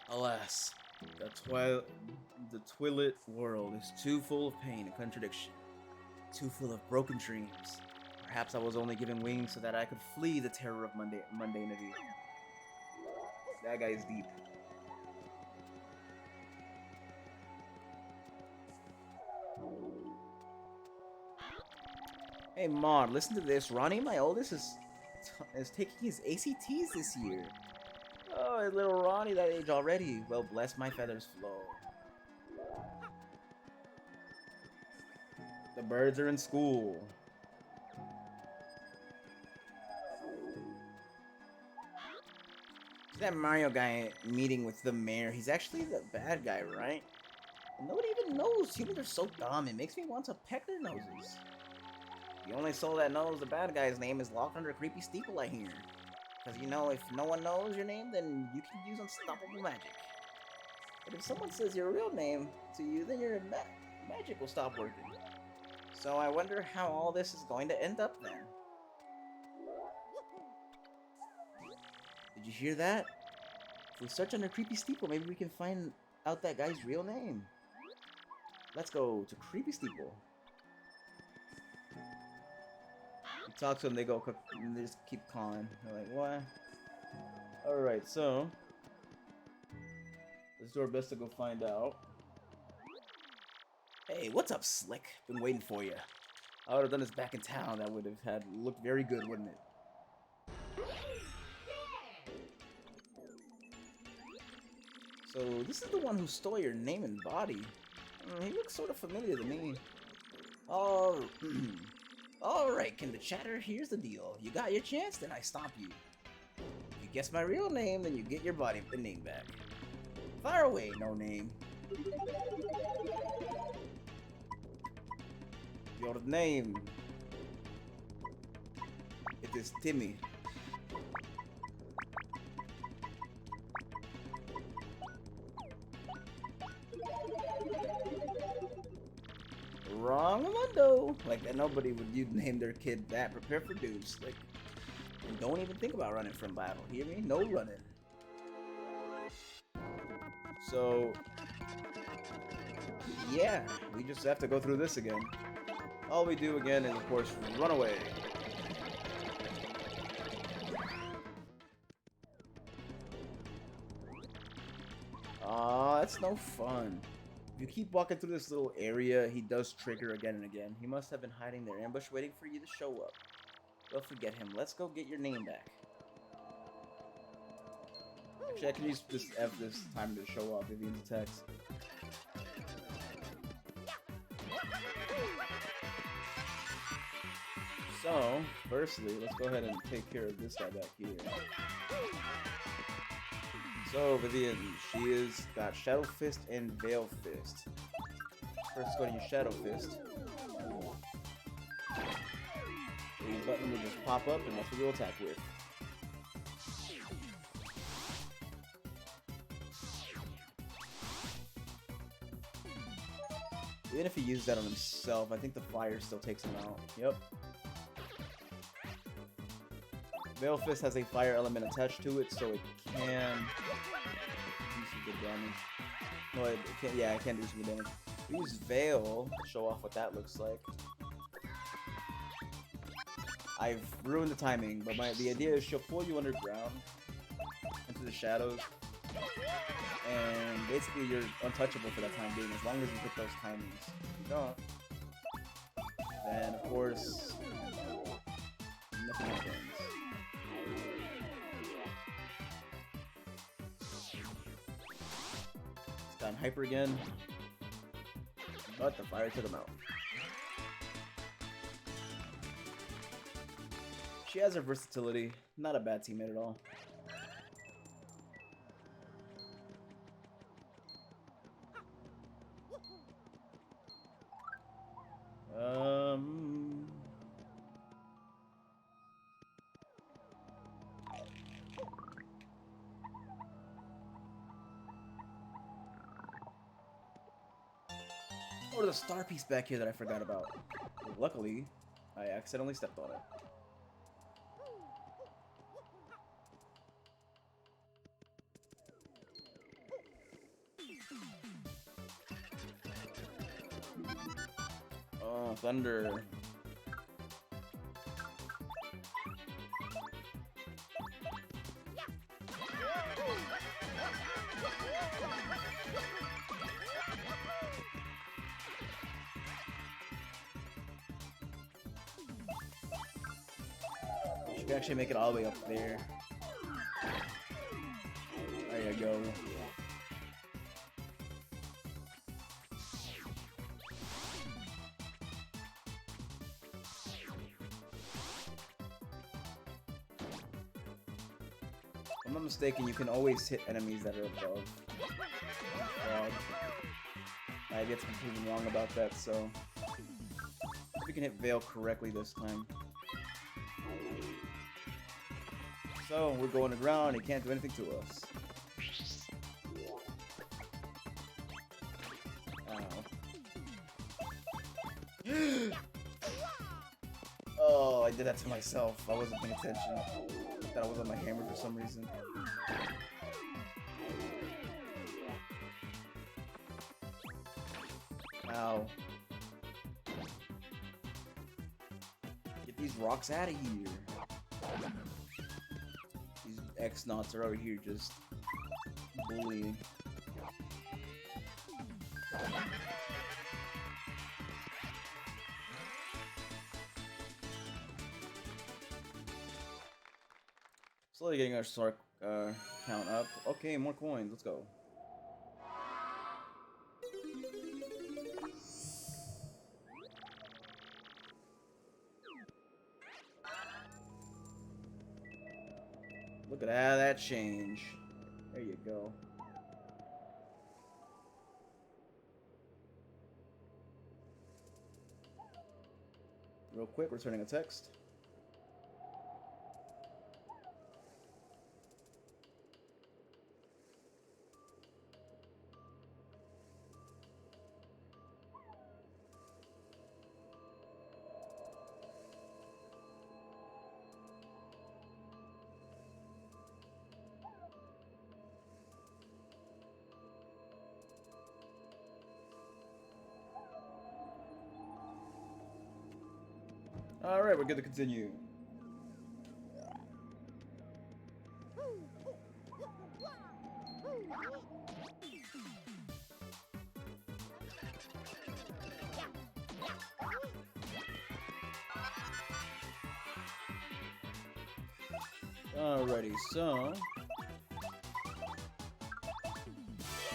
Alas, the Twilight world is too full of pain and contradiction, too full of broken dreams. Perhaps I was only given wings so that I could flee the terror of mundanity. That guy is deep. Hey Maud, listen to this. Ronnie, my oldest, is taking his ACTs this year. Oh, little Ronnie, that age already. Well, bless my feathers flow. The birds are in school. That Mario guy meeting with the mayor, he's actually the bad guy, right? And nobody even knows. Humans are so dumb, it makes me want to peck their noses. The only soul that knows the bad guy's name is locked under a creepy steeple, I hear. Because, you know, if no one knows your name, then you can use unstoppable magic. But if someone says your real name to you, then your magic will stop working. So I wonder how all this is going to end up then. Did you hear that? If we search under Creepy Steeple, maybe we can find out that guy's real name. Let's go to Creepy Steeple. You talk to them, they go, and they just keep calling. They're like, what? Alright, so let's do our best to go find out. Hey, what's up, Slick? Been waiting for you. I would have done this back in town. That would have looked very good, wouldn't it? So, this is the one who stole your name and body. He looks sort of familiar to me. Oh, alright, Kinder Chatter, here's the deal. You got your chance, then I stomp you. If you guess my real name, then you get your body and name back. Fire away, no name. Your name. It is Timmy. Wrong mundo. Like that, nobody would name their kid that. Prepare for deuce. Like, and don't even think about running from battle. Hear me? No running. So, yeah, we just have to go through this again. All we do again is, of course, run away. Aw, that's no fun. If you keep walking through this little area, he does trigger again and again. He must have been hiding their ambush waiting for you to show up. Don't forget him. Let's go get your name back. Actually, I can use this F this time to show up if he needs text. So, firstly, let's go ahead and take care of this guy back here. So, Vivian, she is got Shadow Fist and Veil Fist. First, go to your Shadow Fist. The button will just pop up, and that's what you'll attack with. Even if he used that on himself, I think the fire still takes him out. Yep. Veil Fist has a fire element attached to it, so it can do some good damage. No, it can't. Yeah, it can do some good damage. Use Veil to show off what that looks like. I've ruined the timing, but the idea is she'll pull you underground into the shadows, and basically you're untouchable for that time being, as long as you hit those timings. If you don't, then of course nothing happens. It's gone hyper again, but the fire took him out. She has her versatility, not a bad teammate at all. Oh, there's a star piece back here that I forgot about. Luckily, I accidentally stepped on it. Oh, thunder. You can actually make it all the way up there. There you go. If I'm not mistaken, you can always hit enemies that are above. I get completely wrong about that, so we can hit Veil correctly this time. So we're going to ground. He can't do anything to us. Ow. Oh, I did that to myself. I wasn't paying attention. I thought I was on my hammer for some reason. Ow. Get these rocks out of here. These X-Nauts are over here just bullying. Slowly getting our star count up. Okay, more coins. Let's go. Look at that change. There you go. Real quick, returning a text. Alright, we're good to continue. Alrighty, so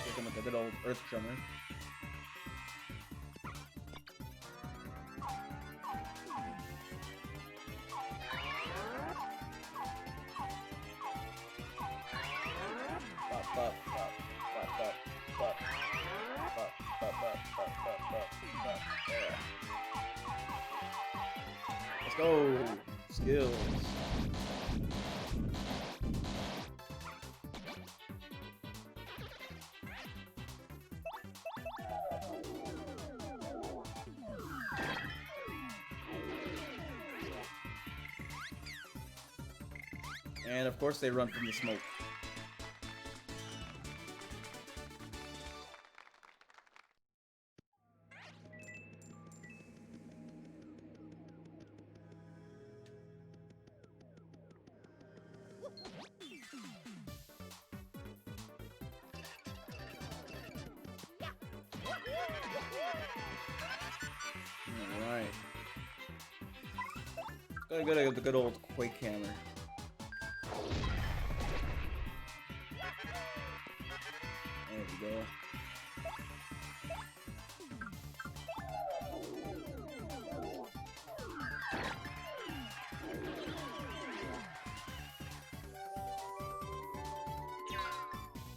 give them like a good old earth tremor. Let's go! Skills. And of course they run from the smoke. Alright. Gotta go to the good old Quake Hammer. There we go.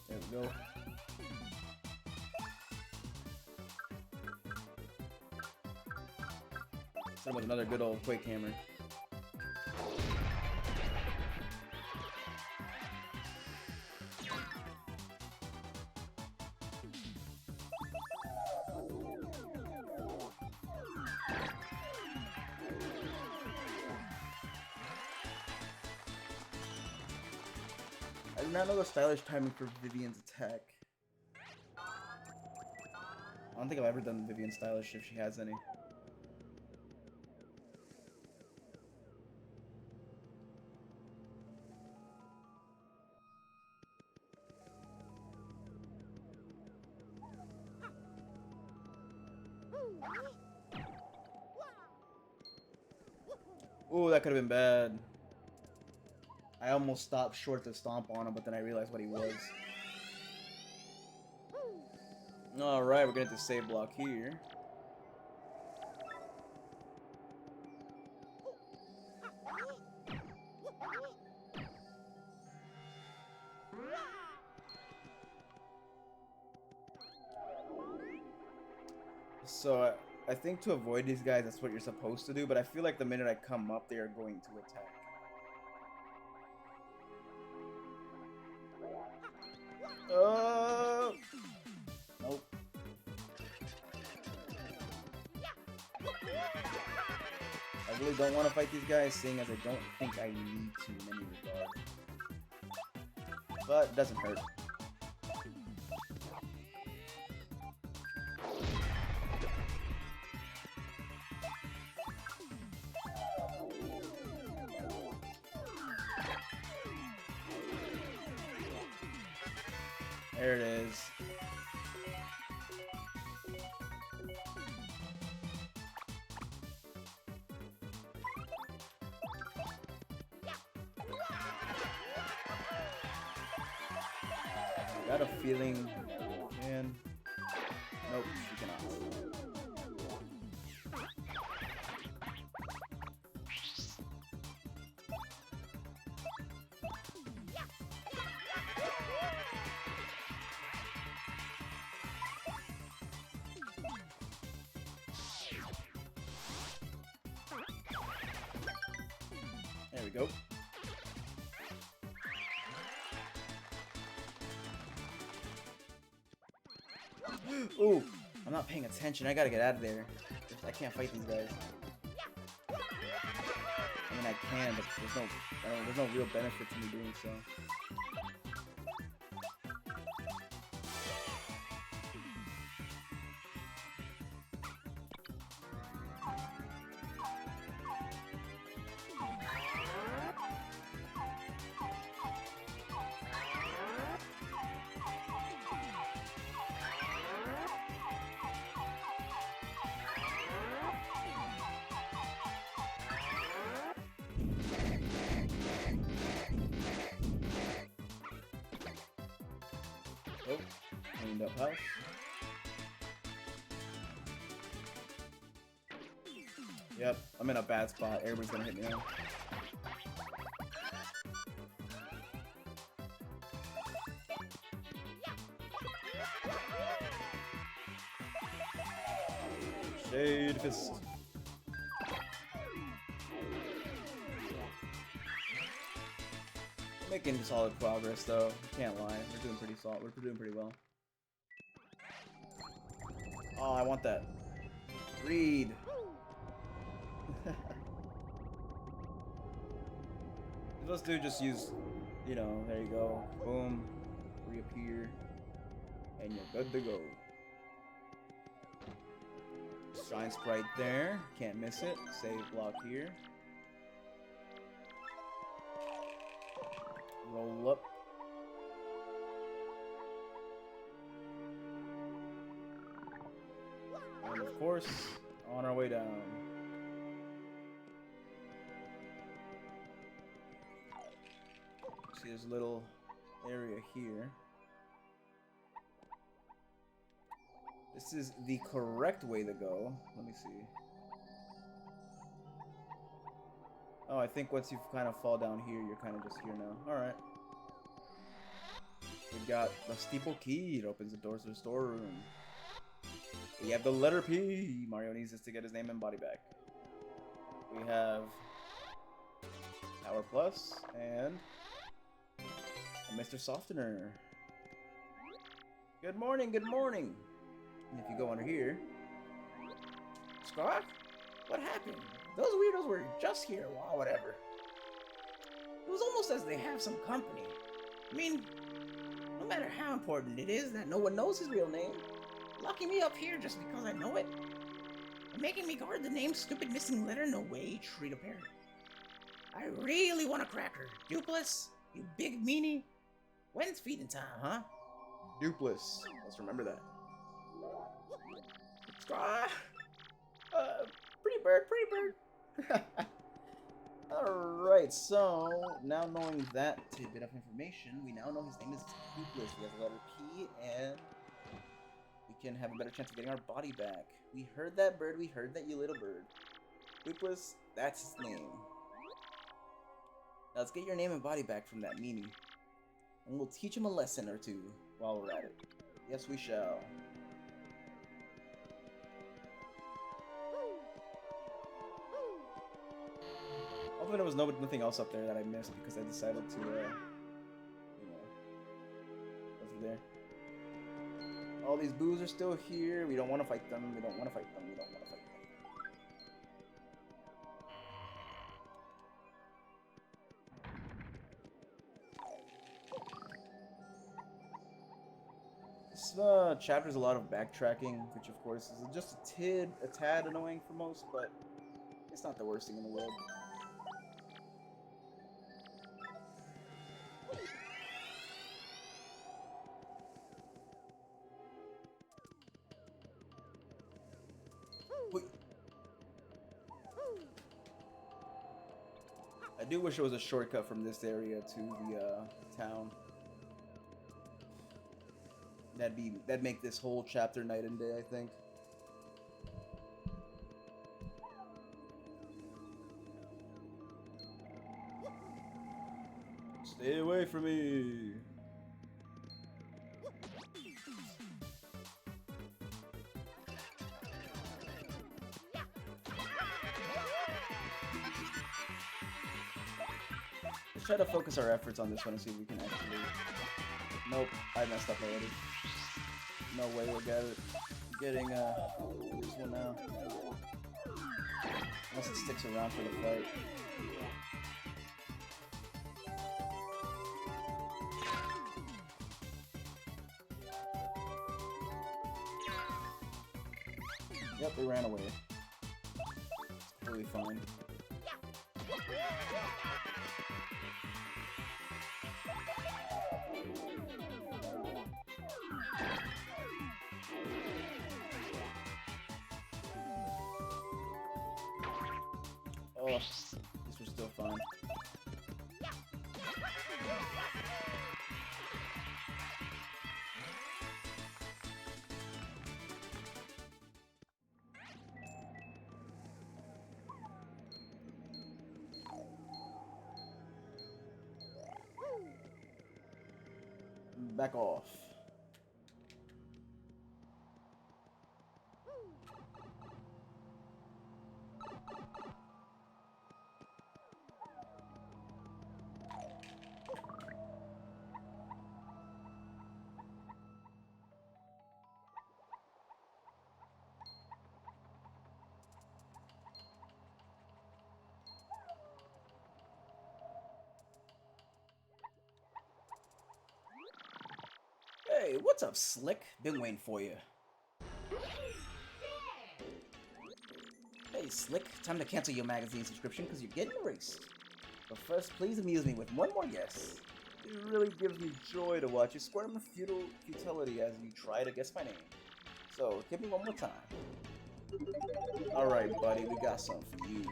There we go. Same with another good old Quake Hammer. I do not know the stylish timing for Vivian's attack. I don't think I've ever done Vivian stylish if she has any. Ooh, that could have been bad. I almost stopped short to stomp on him, but then I realized what he was. Alright, we're gonna hit the save block here. So, I think to avoid these guys, that's what you're supposed to do, but I feel like the minute I come up, they are going to attack. Nope. I really don't want to fight these guys, seeing as I don't think I need to in any regard. But it doesn't hurt. There it is. Got a feeling. And nope, she cannot. There we go. Ooh, I'm not paying attention. I gotta get out of there. I can't fight these guys. I mean, I can, but there's no real benefit to me doing so. Oh, cleaned up house. Yep, I'm in a bad spot. Everybody's gonna hit me now. Shade fist. Making solid progress though. Can't lie. We're doing pretty solid. We're doing pretty well. Oh, I want that. Read. Let's do just use, you know, there you go. Boom. Reappear. And you're good to go. Shine Sprite there. Can't miss it. Save block here. Roll up. And of course, on our way down. See, there's a little area here. This is the correct way to go. Let me see. Oh, I think once you kind of fall down here, you're kind of just here now. Alright. We got the steeple key. It opens the doors to the storeroom. We have the letter P. Mario needs this to get his name and body back. We have Power Plus and a Mr. Softener. Good morning, good morning. And if you go under here, Squawk? What happened? Those weirdos were just here. Wow, whatever. It was almost as they have some company. I mean, no matter how important it is that no one knows his real name, locking me up here just because I know it, and making me guard the name stupid missing letter, no way, treat a parent. I really want a cracker. Dupless, you big meanie. When's feeding time, huh? Dupless. Let's remember that. Straw. Pretty bird. Alright, so now knowing that tidbit of information, we now know his name is Dupless. We have the letter P, and we can have a better chance of getting our body back. We heard that, bird. We heard that, you little bird. Dupless, that's his name. Now let's get your name and body back from that meanie. And we'll teach him a lesson or two while we're at it. Yes, we shall. Hopefully there was nothing else up there that I missed because I decided to, you know, over there. All these boos are still here. We don't want to fight them. We don't want to fight them. We don't want to fight them. This chapter's a lot of backtracking, which of course is just a tad annoying for most, but it's not the worst thing in the world. I do wish there was a shortcut from this area to the town. That'd make this whole chapter night and day, I think. Stay away from me. Let's try to focus our efforts on this one and see if we can actually... Nope, I messed up already. No way we'll get it. Getting this one now. Unless it sticks around for the fight. Yep, they ran away. It's really fine. Oh, this was still fun. Back off. Hey, what's up, Slick? Been waiting for you. Hey, Slick, time to cancel your magazine subscription because you're getting erased. But first, please amuse me with one more guess. It really gives me joy to watch you squirm with futility as you try to guess my name. So, give me one more time. Alright, buddy, we got something for you.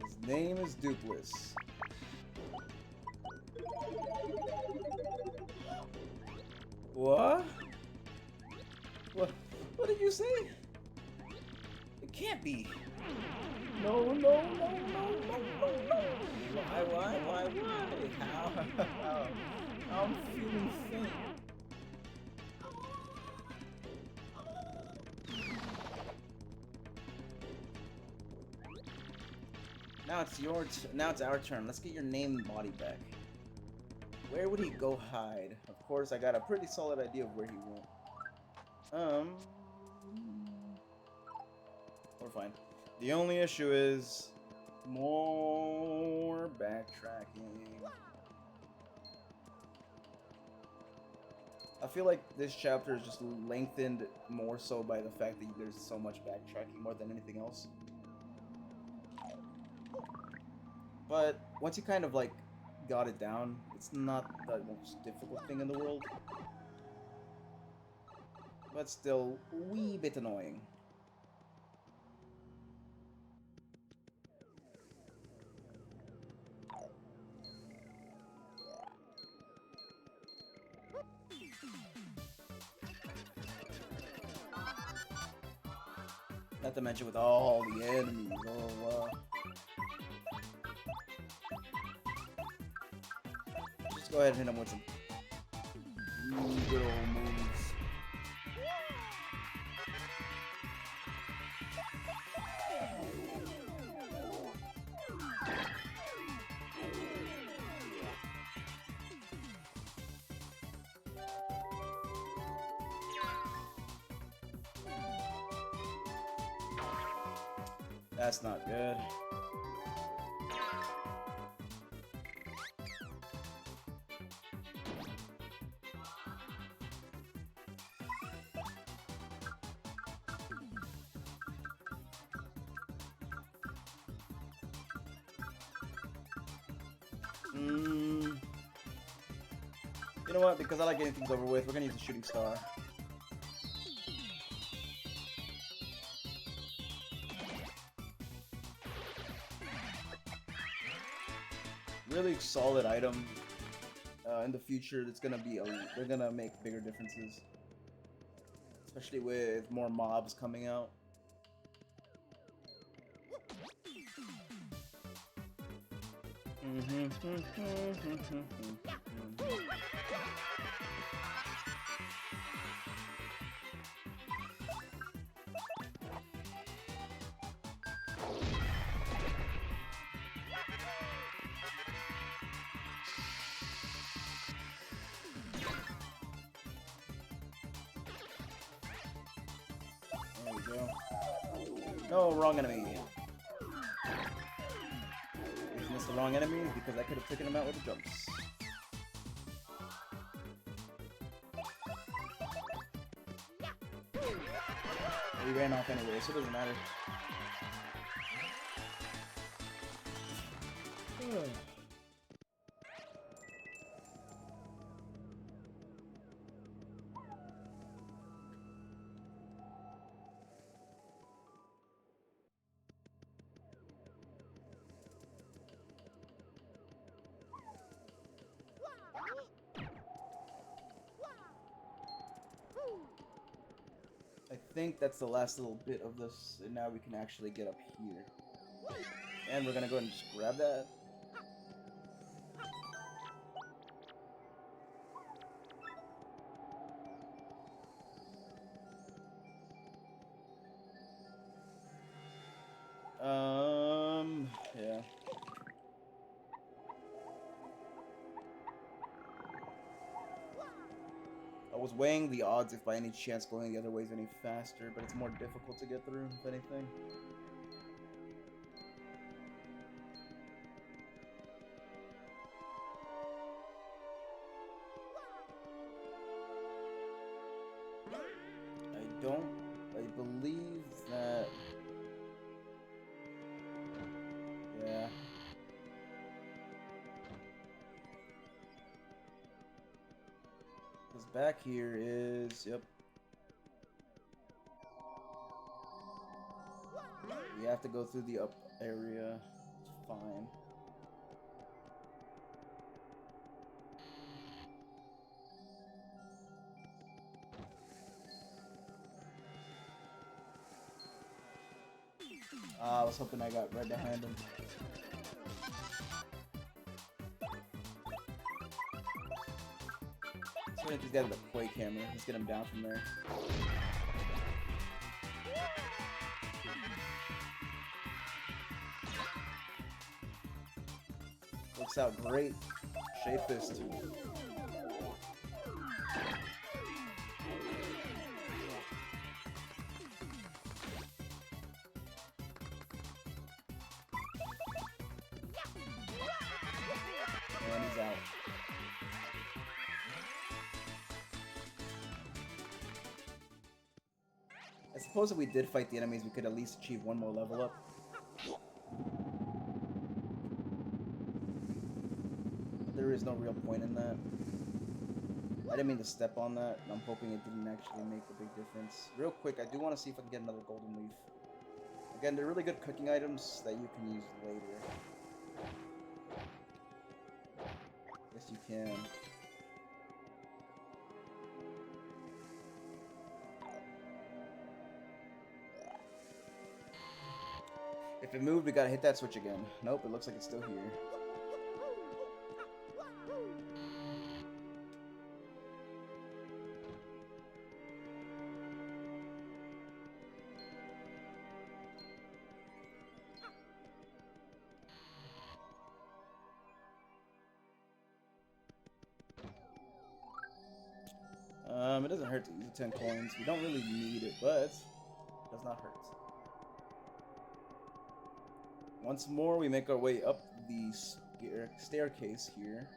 His name is Dupless. What? What did you say? It can't be. No. Why? How? I'm feeling faint. Now it's our turn. Let's get your name and body back. Where would he go hide? Of course, I got a pretty solid idea of where he went. We're fine. The only issue is more backtracking. I feel like this chapter is just lengthened more so by the fact that there's so much backtracking more than anything else. But once you kind of like got it down, it's not the most difficult thing in the world. But still, a wee bit annoying. Not to mention with all the enemies. Oh wow. Just go ahead and hit him with some good old moves. That's not good. You know what? Because I like getting things over with, we're gonna use the shooting star. Really solid item. In the future, it's gonna be they're gonna make bigger differences, especially with more mobs coming out. There we go. No, wrong enemy. Isn't this the wrong enemy? Because I could have taken him out with the jumps. He ran off anyway, so it doesn't matter. I think that's the last little bit of this, and now we can actually get up here. And we're gonna go ahead and just grab that. Yeah. I was weighing the odds if by any chance going the other way is any faster, but it's more difficult to get through, if anything. believe that... Yeah. Because back here is... Yep. We have to go through the up area. It's fine. I was hoping I got right behind him. So if he's got the Quake hammer, let's get him down from there. Works out great. Shape Fist. And he's out. I suppose if we did fight the enemies, we could at least achieve one more level up. There is no real point in that. I didn't mean to step on that, and I'm hoping it didn't actually make a big difference. Real quick, I do want to see if I can get another golden leaf. Again, they're really good cooking items that you can use later. Yes, you can. If it moved, we gotta hit that switch again. Nope, it looks like it's still here. It doesn't hurt to use the 10 coins. We don't really need it, but it does not hurt. Once more, we make our way up the staircase here.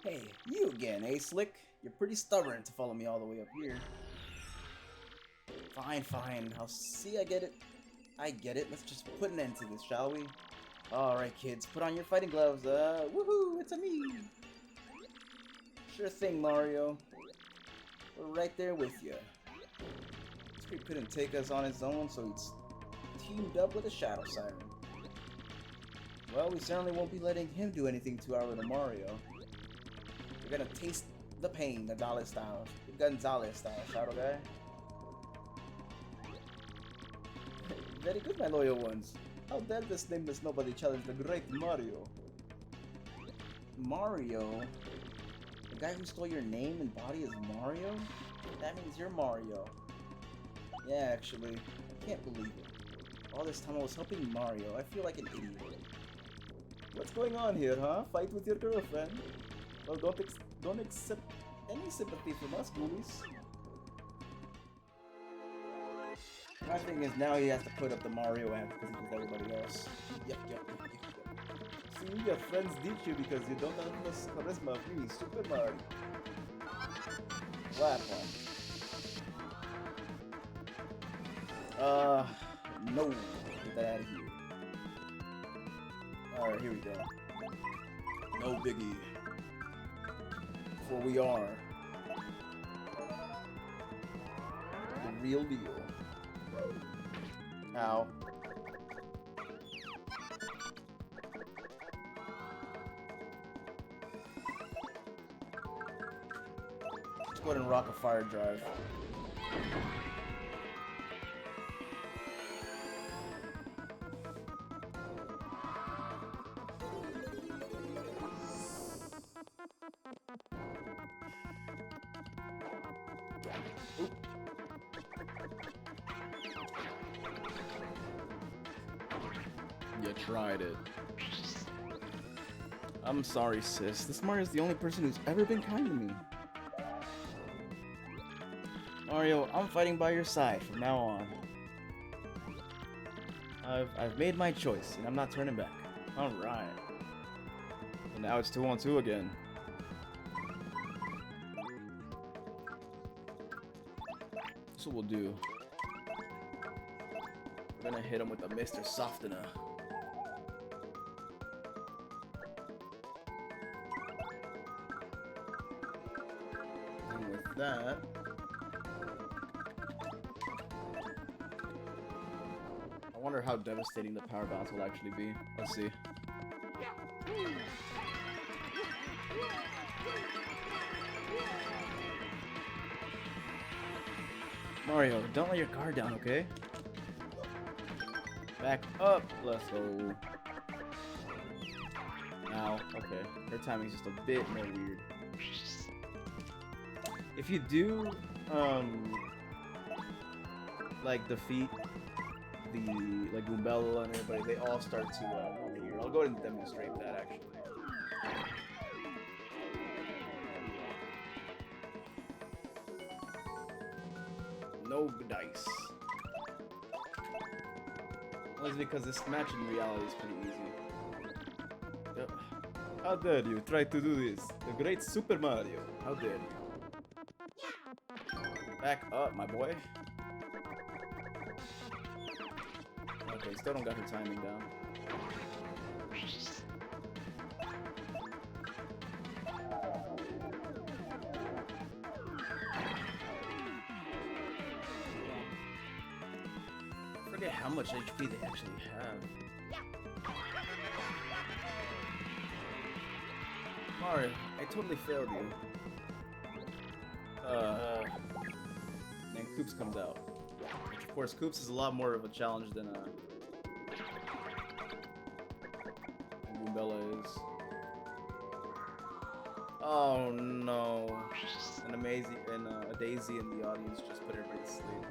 Hey, you again, eh, Slick? You're pretty stubborn to follow me all the way up here. Fine, fine. I'll see. I get it. I get it. Let's just put an end to this, shall we? Alright, kids. Put on your fighting gloves. Woohoo! It's a me! Sure thing, Mario. We're right there with you. This creep couldn't take us on his own, so he's teamed up with a Shadow Siren. Well, we certainly won't be letting him do anything to our little Mario. We're gonna taste the pain, the Gonzalez style, Shadow Guy. Very good, my loyal ones. How dare this nameless nobody challenge the great Mario? Mario? The guy who stole your name and body is Mario? That means you're Mario. Yeah, actually, I can't believe it. All this time I was helping Mario. I feel like an idiot. What's going on here, huh? Fight with your girlfriend? Well, don't accept any sympathy from us, ghoulies. My thing is now he has to put up the Mario act because he does everybody else. Yep. See, your friends ditch you because you don't have the charisma of me, Super Mario. What happened? No. Get that out of here. Alright, here we go. No biggie. For we are the real deal. Ow. Let's go ahead and rock a fire drive. Oop. You tried it. I'm sorry, sis. This Mario's the only person who's ever been kind to me. Mario, I'm fighting by your side from now on. I've made my choice, and I'm not turning back. Alright. And now it's 2-on-2 again. That's what we'll do. We're gonna hit him with a Mr. Softener. And with that... I wonder how devastating the power bounce will actually be. Let's see. Mario, don't let your guard down, okay? Back up. Let's go. Ow. Okay. Her timing's just a bit more weird. If you do, like defeat the Goombella and everybody, they all start to appear. I'll go ahead and demonstrate that actually. No dice. Well, it's because this match in reality is pretty easy. Yep. How dare you try to do this? The great Super Mario. How dare you? Back up, my boy. Okay, still don't got her timing down. I forget how much HP they actually have. Mario, I totally failed you. And Koops comes out. Which, of course, Koops is a lot more of a challenge than Goombella is. Oh no! An amazing and a Daisy in the audience just put everybody to sleep.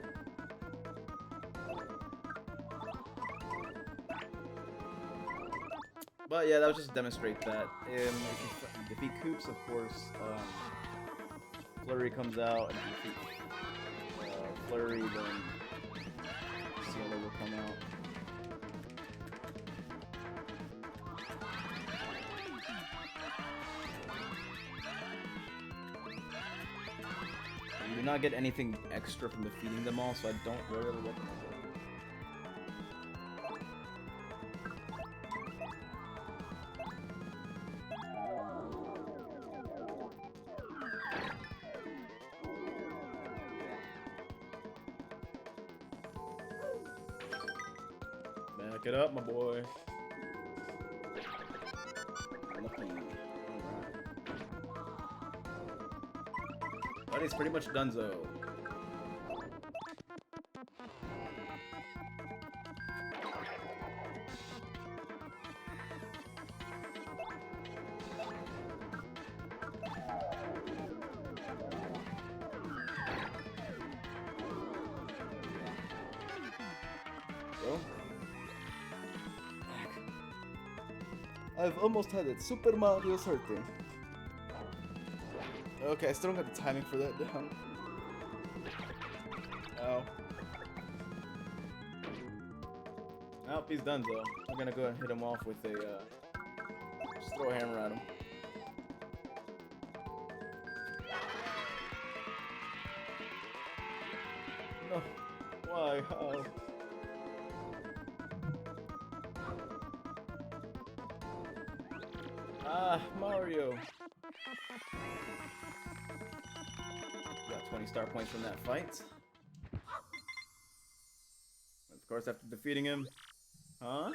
But yeah, that was just to demonstrate that. If you defeat Koops, of course, Flurry comes out, and if you defeat Flurry, then Cielo will come out. You do not get anything extra from defeating them all, so I don't really recommend it. Back it up, my boy. Lucky. Alright. Buddy's pretty much donezo. Go. I've almost had it. Super Mario's hurting. Okay, I still don't got the timing for that down. Oh. Nope, he's done though. I'm gonna go and hit him off with a, just throw a hammer at him. No. Why? How? Ah, Mario. Got 20 star points from that fight. Of course, after defeating him. Huh?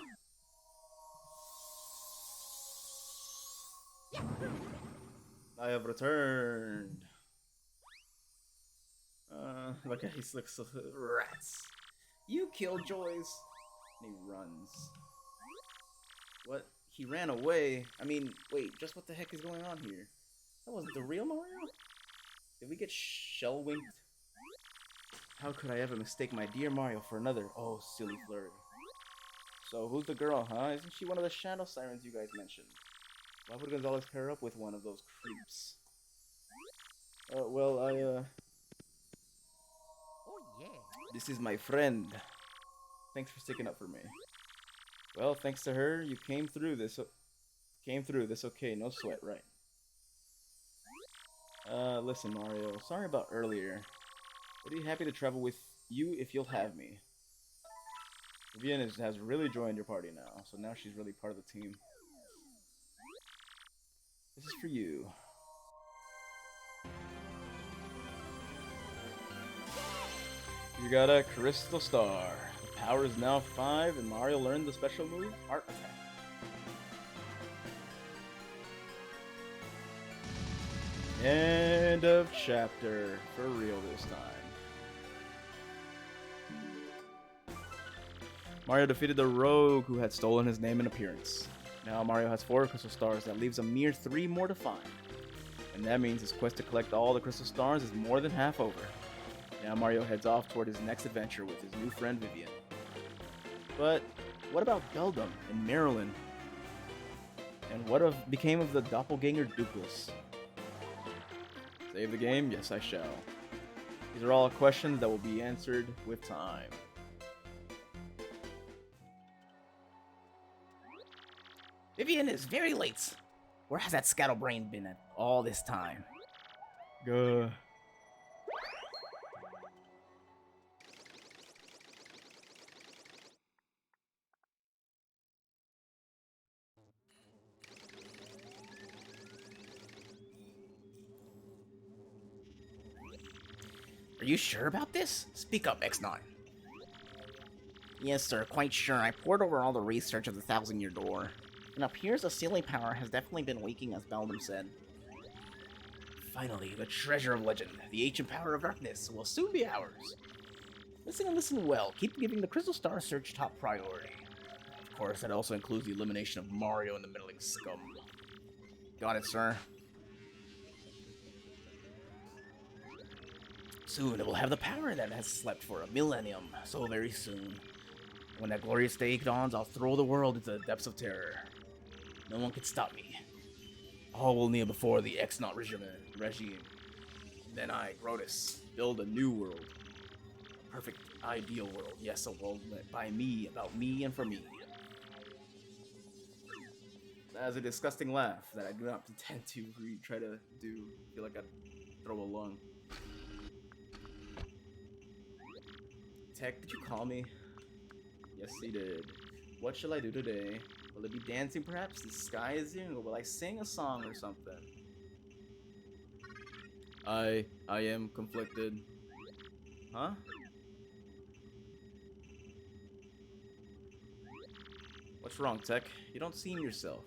I have returned. Look at he looks so rats. You killjoys. And he runs. What? He ran away. I mean, wait, just what the heck is going on here? That wasn't the real Mario? Did we get shell winked? How could I ever mistake my dear Mario for another? Oh, silly Flurry. So, who's the girl, huh? Isn't she one of the shadow sirens you guys mentioned? Why would Gonzalez pair up with one of those creeps? Well, Oh yeah. this is my friend. Thanks for sticking up for me. Well, thanks to her, you came through this. Came through this okay, no sweat, right? Listen, Mario. Sorry about earlier. I'd be happy to travel with you if you'll have me. Vivian has really joined your party now, so now she's really part of the team. This is for you. You got a Crystal Star. The power is now 5, and Mario learned the special move, Art Attack. End of chapter. For real this time. Mario defeated the rogue who had stolen his name and appearance. Now Mario has 4 Crystal Stars. That leaves a mere 3 more to find. And that means his quest to collect all the Crystal Stars is more than half over. Now Mario heads off toward his next adventure with his new friend Vivian. But what about Beldum and Marilyn? And what became of the doppelganger Dupless? Save the game? Yes, I shall. These are all questions that will be answered with time. Vivian is very late. Where has that scatterbrain been at all this time? Gah. Are you sure about this? Speak up, X9. Yes, sir, quite sure. I poured over all the research of the Thousand-Year Door. It appears the sealing power has definitely been leaking, as Beldum said. Finally, the treasure of legend, the ancient power of darkness, will soon be ours. Listen and listen well. Keep giving the Crystal Star search top priority. Of course, that also includes the elimination of Mario and the meddling scum. Got it, sir. Soon it will have the power that has slept for a millennium, so very soon. When that glorious day dawns, I'll throw the world into the depths of terror. No one can stop me. All will kneel before the X-Naut regime. Then I, Grotus, build a new world. A perfect, ideal world. Yes, a world led by me, about me, and for me. That has a disgusting laugh that I do not intend to try to do. I feel like I'd throw a lung. Tech, did you call me? Yes, he did. What shall I do today? Will it be dancing perhaps, disguising, or will I sing a song or something? I am conflicted. Huh? What's wrong, Tech? You don't seem yourself.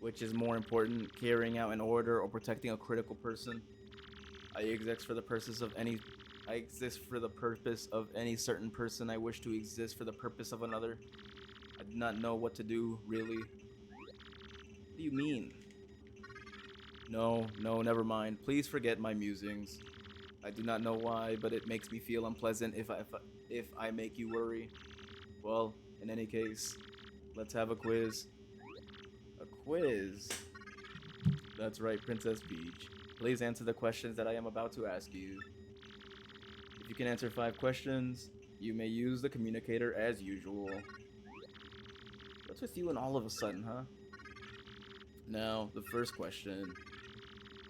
Which is more important, carrying out an order or protecting a critical person? I exist for the purpose of any certain person. I wish to exist for the purpose of another. I do not know what to do, really. What do you mean? No, never mind. Please forget my musings. I do not know why, but it makes me feel unpleasant if I make you worry. Well, in any case, let's have a quiz. A quiz? That's right, Princess Peach. Please answer the questions that I am about to ask you. If you can answer 5 questions, you may use the communicator as usual. What's with you and all of a sudden, huh? Now, the first question.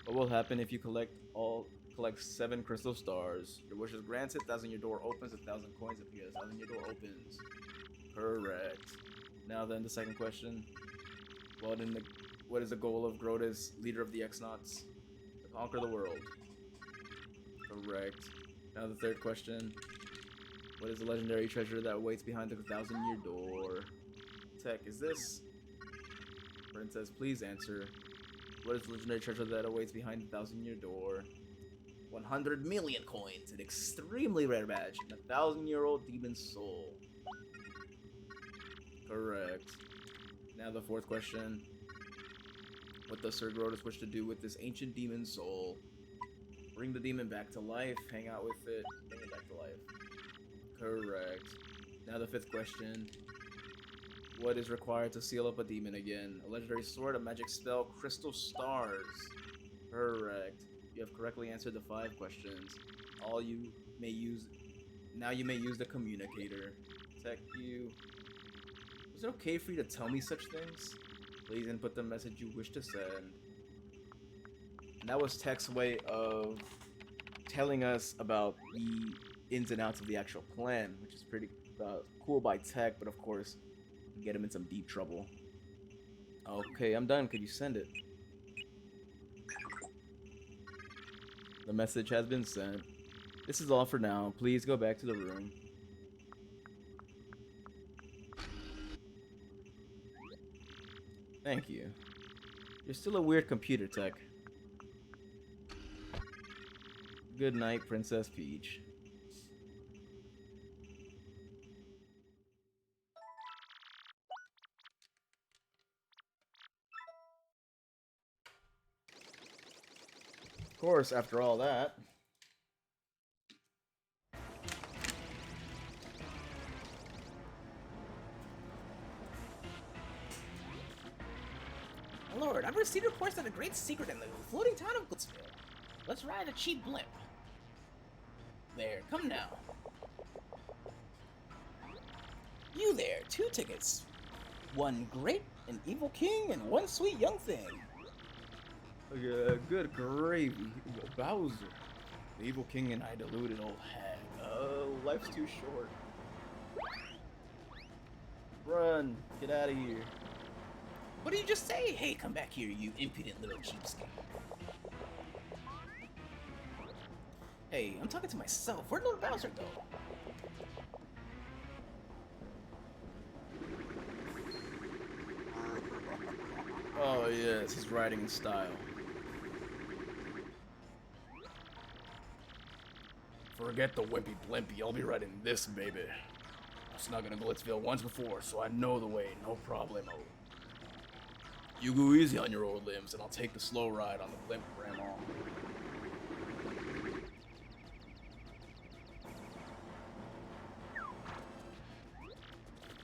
What will happen if you collect 7 crystal stars? Your wish is granted, Thousand-Year Door opens, 1,000 coins appear, Thousand-Year Door opens. Correct. Now then, the second question. What is the goal of Grotus, leader of the X-Nauts? To conquer the world. Correct. Now the third question. What is the legendary treasure that waits behind the Thousand-Year Door? Tech, is this? Princess, please answer. What is the legendary treasure that awaits behind the Thousand-Year Door? 100 million coins, an extremely rare badge, and a 1,000-year-old demon soul. Correct. Now the fourth question. What does Sir Grotus wish to do with this ancient demon soul? Bring the demon back to life, hang out with it, bring it back to life. Correct. Now the fifth question. What is required to seal up a demon again? A legendary sword, a magic spell, crystal stars. Correct. You have correctly answered the 5 questions. Now you may use the communicator. Tech, you Is it okay for you to tell me such things? Please input the message you wish to send. And that was Tech's way of telling us about the ins and outs of the actual plan, which is pretty cool by Tech, but of course, get him in some deep trouble. Okay, I'm done. Could you send it? The message has been sent. This is all for now. Please go back to the room. Thank you. You're still a weird computer, Tech. Good night, Princess Peach. Of course, after all that. Lord, I've received reports of a great secret in the floating town of Glitzville. Let's ride a cheap blimp. There, come now. You there, 2 tickets. 1 great and evil king and 1 sweet young thing. Yeah, good gravy. Bowser. The evil king and I deluded old hag. Life's too short. Run. Get out of here. What did you just say? Hey, come back here, you impudent little cheapskate. Hey, I'm talking to myself. Where'd Lord Bowser go? Oh yes, he's riding in style. Forget the wimpy blimpy, I'll be riding this baby. I snuck into Glitzville once before, so I know the way, no problemo. You go easy on your old limbs, and I'll take the slow ride on the blimp, Grandma.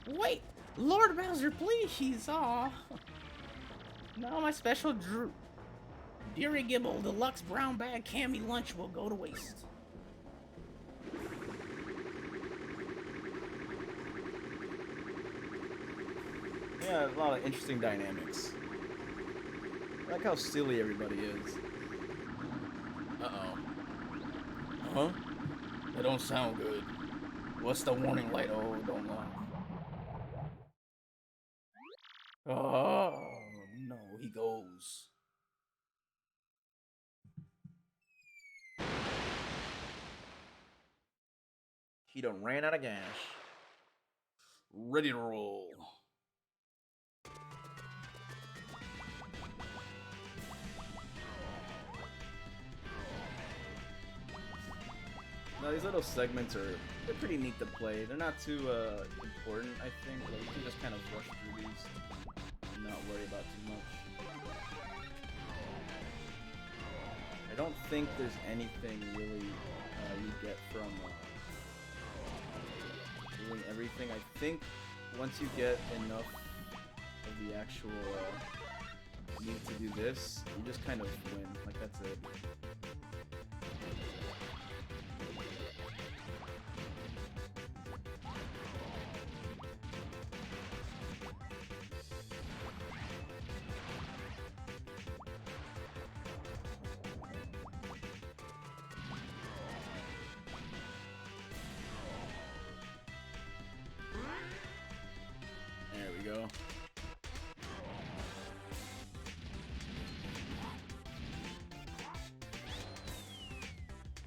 Wait! Lord Bowser, please! Aw. Now my special Deary Gibble Deluxe Brown Bag Cammy Lunch will go to waste. Yeah, a lot of interesting dynamics. I like how silly everybody is. Uh-oh. Huh? That don't sound good. What's the warning light? Oh, don't lie. Oh, no, he goes. He done ran out of gas. Ready to roll. Now these little segments they're pretty neat to play. They're not too important, I think. Like, you can just kind of rush through these and not worry about too much. I don't think there's anything really you get from doing everything. I think once you get enough of the actual need to do this, you just kind of win. Like, that's it. There we go.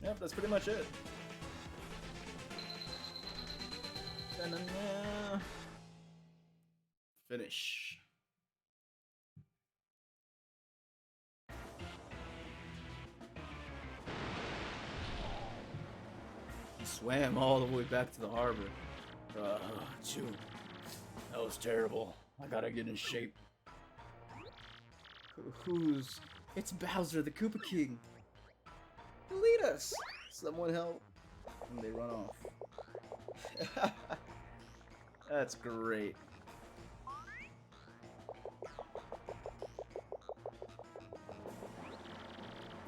Yep, that's pretty much it. Ta-na-na. Finish. He swam all the way back to the harbor. Shoot. That was terrible. I gotta get in shape. Who's... It's Bowser, the Koopa King. Lead us! Someone help. And they run off. That's great.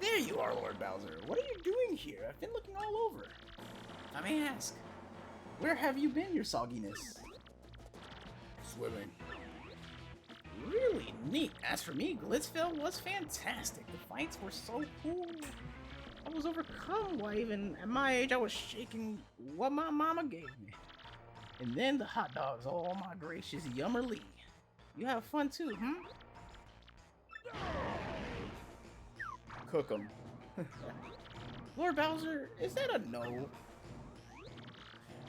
There you are, Lord Bowser. What are you doing here? I've been looking all over. I may ask, where have you been, your sogginess? swimming. Really neat. As for me, Glitzville was fantastic. The fights were so cool. I was overcome. Why, even at my age, I was shaking what my mama gave me. And then the hot dogs. Oh my gracious, yummerly. You have fun too, Cook 'em. Lord Bowser, is that a no?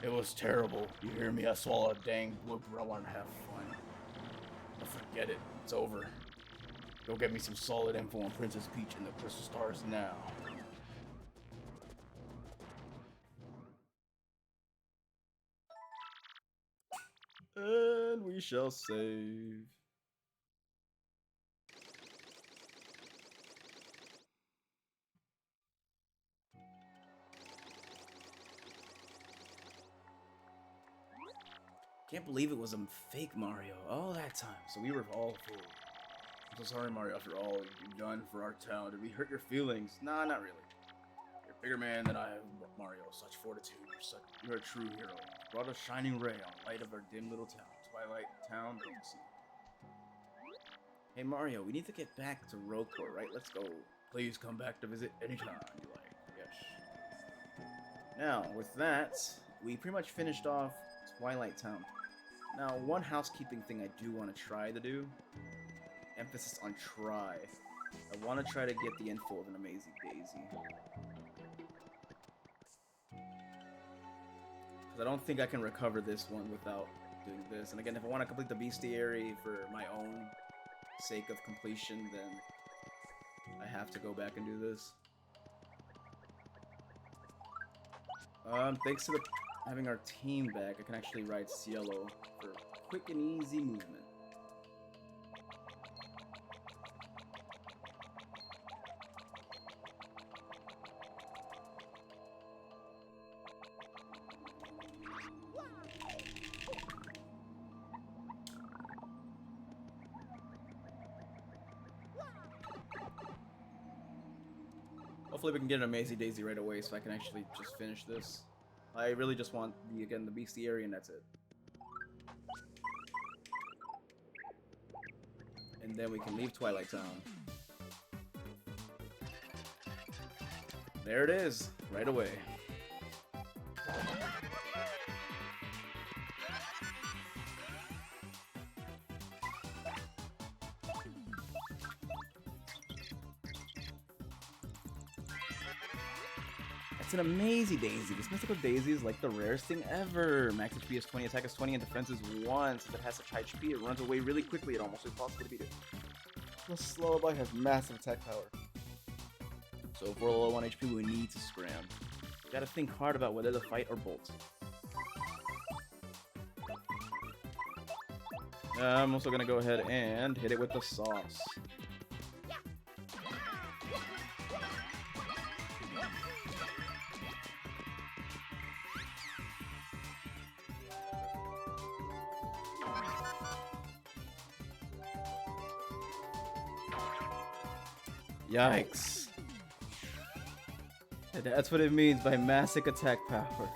It was terrible. You hear me? I swallowed a dang blooper. I want to have fun. But forget it. It's over. Go get me some solid info on Princess Peach and the Crystal Stars now. And we shall save. Can't believe it was a fake Mario all that time. So we were all fooled. I'm so sorry, Mario, after all you've done for our town. Did we hurt your feelings? Nah, not really. You're a bigger man than I am, Mario. Such fortitude. You're a true hero. Brought a shining ray on the light of our dim little town. Twilight Town, Dixie. Hey, Mario, we need to get back to Road Tour, right? Let's go. Please come back to visit anytime you like. Yes. Now, with that, we pretty much finished off Twilight Town. Now, one housekeeping thing I do want to try to do, emphasis on try. I want to try to get the info of an Amazing Daisy. Because I don't think I can recover this one without doing this. And again, if I want to complete the bestiary for my own sake of completion, then I have to go back and do this. Thanks to having our team back, I can actually ride Cielo for quick and easy movement. Hopefully we can get an Amazing Daisy right away so I can actually just finish this. I really just want, the bestiary, and that's it. And then we can leave Twilight Town. There it is, right away. It's an Amazing Daisy. This mythical daisy is like the rarest thing ever. Max HP is 20, attack is 20, and defense is 1. Since it has such high HP, it runs away really quickly. It almost impossible to beat it. Plus, Lullaby has massive attack power. So if we're low on HP, we need to scram. Gotta think hard about whether to fight or bolt. I'm also gonna go ahead and hit it with the sauce. Yikes. That's what it means by massive attack power.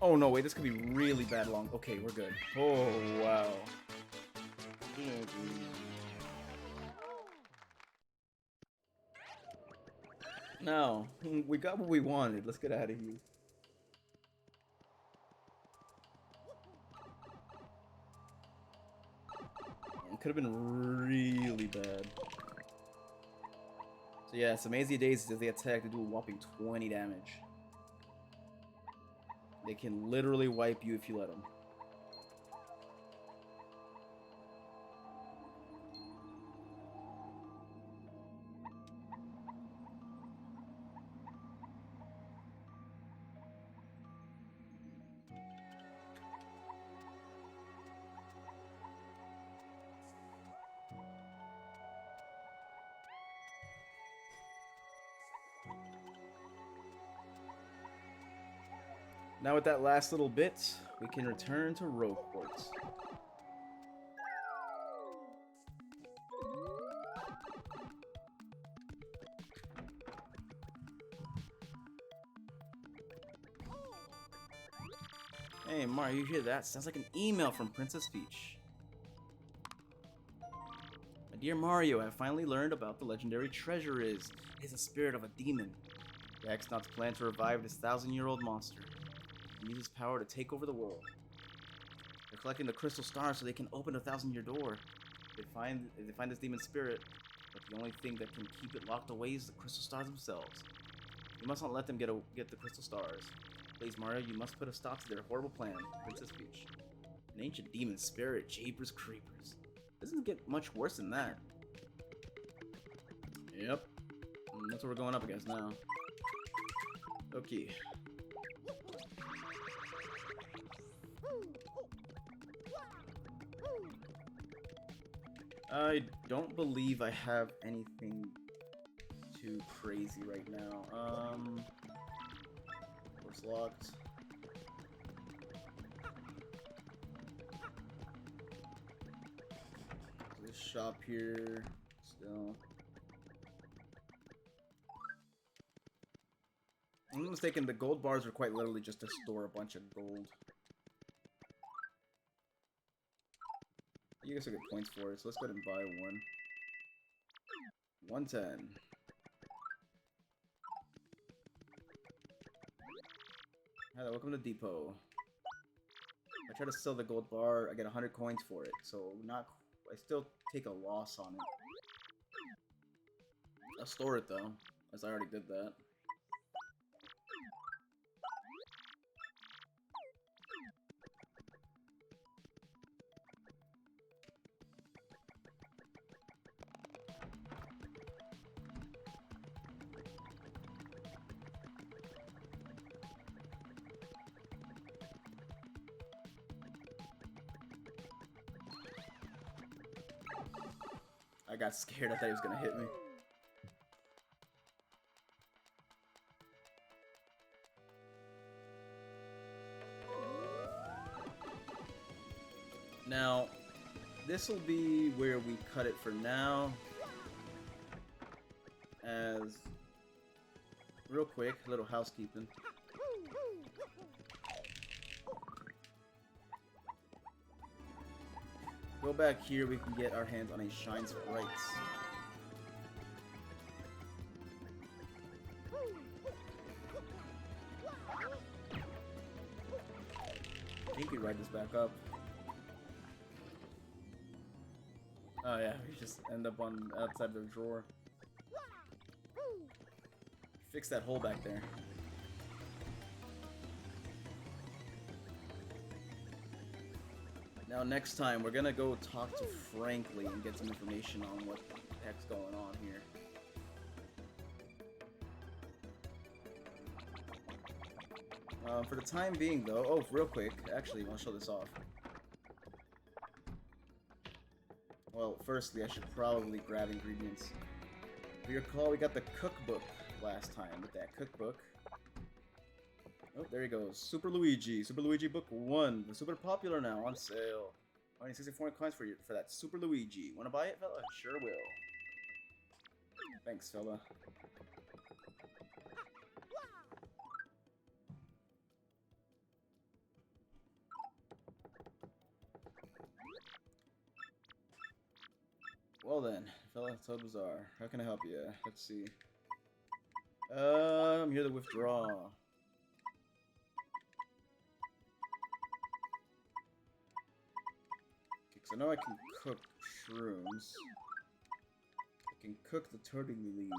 Oh no, wait, this could be really bad long. Okay, we're good. Oh, wow. No, we got what we wanted. Let's get out of here. It could have been really bad. So yeah, it's Amazing Daisies as they attack, they do a whopping 20 damage. They can literally wipe you if you let them. Now with that last little bit, we can return to Rogueport. Hey, Mario, you hear that? Sounds like an email from Princess Peach. My dear Mario, I have finally learned about the legendary treasure is. It is the spirit of a demon. The X-Nauts plan to revive this 1,000-year-old monster and use its power to take over the world. They're collecting the crystal stars so they can open a 1,000-year door. They find this demon spirit, but the only thing that can keep it locked away is the crystal stars themselves. You must not let them get the crystal stars. Please, Mario, you must put a stop to their horrible plan, Princess Peach. An ancient demon spirit, Jeepers Creepers. Doesn't get much worse than that. Yep. That's what we're going up against now. Okay. I don't believe I have anything too crazy right now. Course locked. This shop here still. If I'm not mistaken, the gold bars are quite literally just to store a bunch of gold. You guys will get points for it, so let's go ahead and buy one. 110. Hello, welcome to the depot. If I try to sell the gold bar, I get 100 coins for it, so I still take a loss on it. I'll store it though, as I already did that. I got scared, I thought he was gonna hit me. Now, this will be where we cut it for now. As, real quick, a little housekeeping. Go back here, we can get our hands on a Shine Sprites. I think we ride this back up. Oh yeah, we just end up on outside the drawer. Fix that hole back there. Now next time, we're gonna go talk to Frankly and get some information on what the heck's going on here. For the time being though, oh, real quick, actually, I'll show this off. Well, firstly, I should probably grab ingredients. If you recall, we got the cookbook last time. With that cookbook... Oh, there he goes. Super Luigi Book 1. They're super popular now, on sale. I need 64 coins for that Super Luigi. Wanna buy it, fella? Sure will. Thanks, fella. Well then, fella, Toad Bazaar. How can I help you? Let's see. I'm here to withdraw. Okay, so I know I can cook shrooms. I can cook the turtle leaves.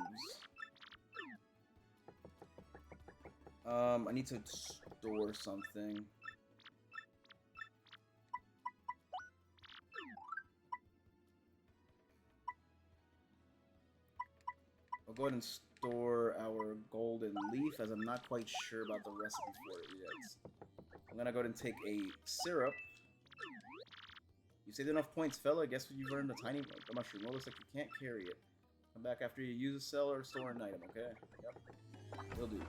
I need to store something. I'll go ahead and store our golden leaf, as I'm not quite sure about the recipe for it yet. I'm gonna go ahead and take a syrup. You saved enough points, fella. Guess what, you've earned a tiny mushroom. Well, looks like you can't carry it. Come back after you use a cell or store an item, okay? Yep. Will do.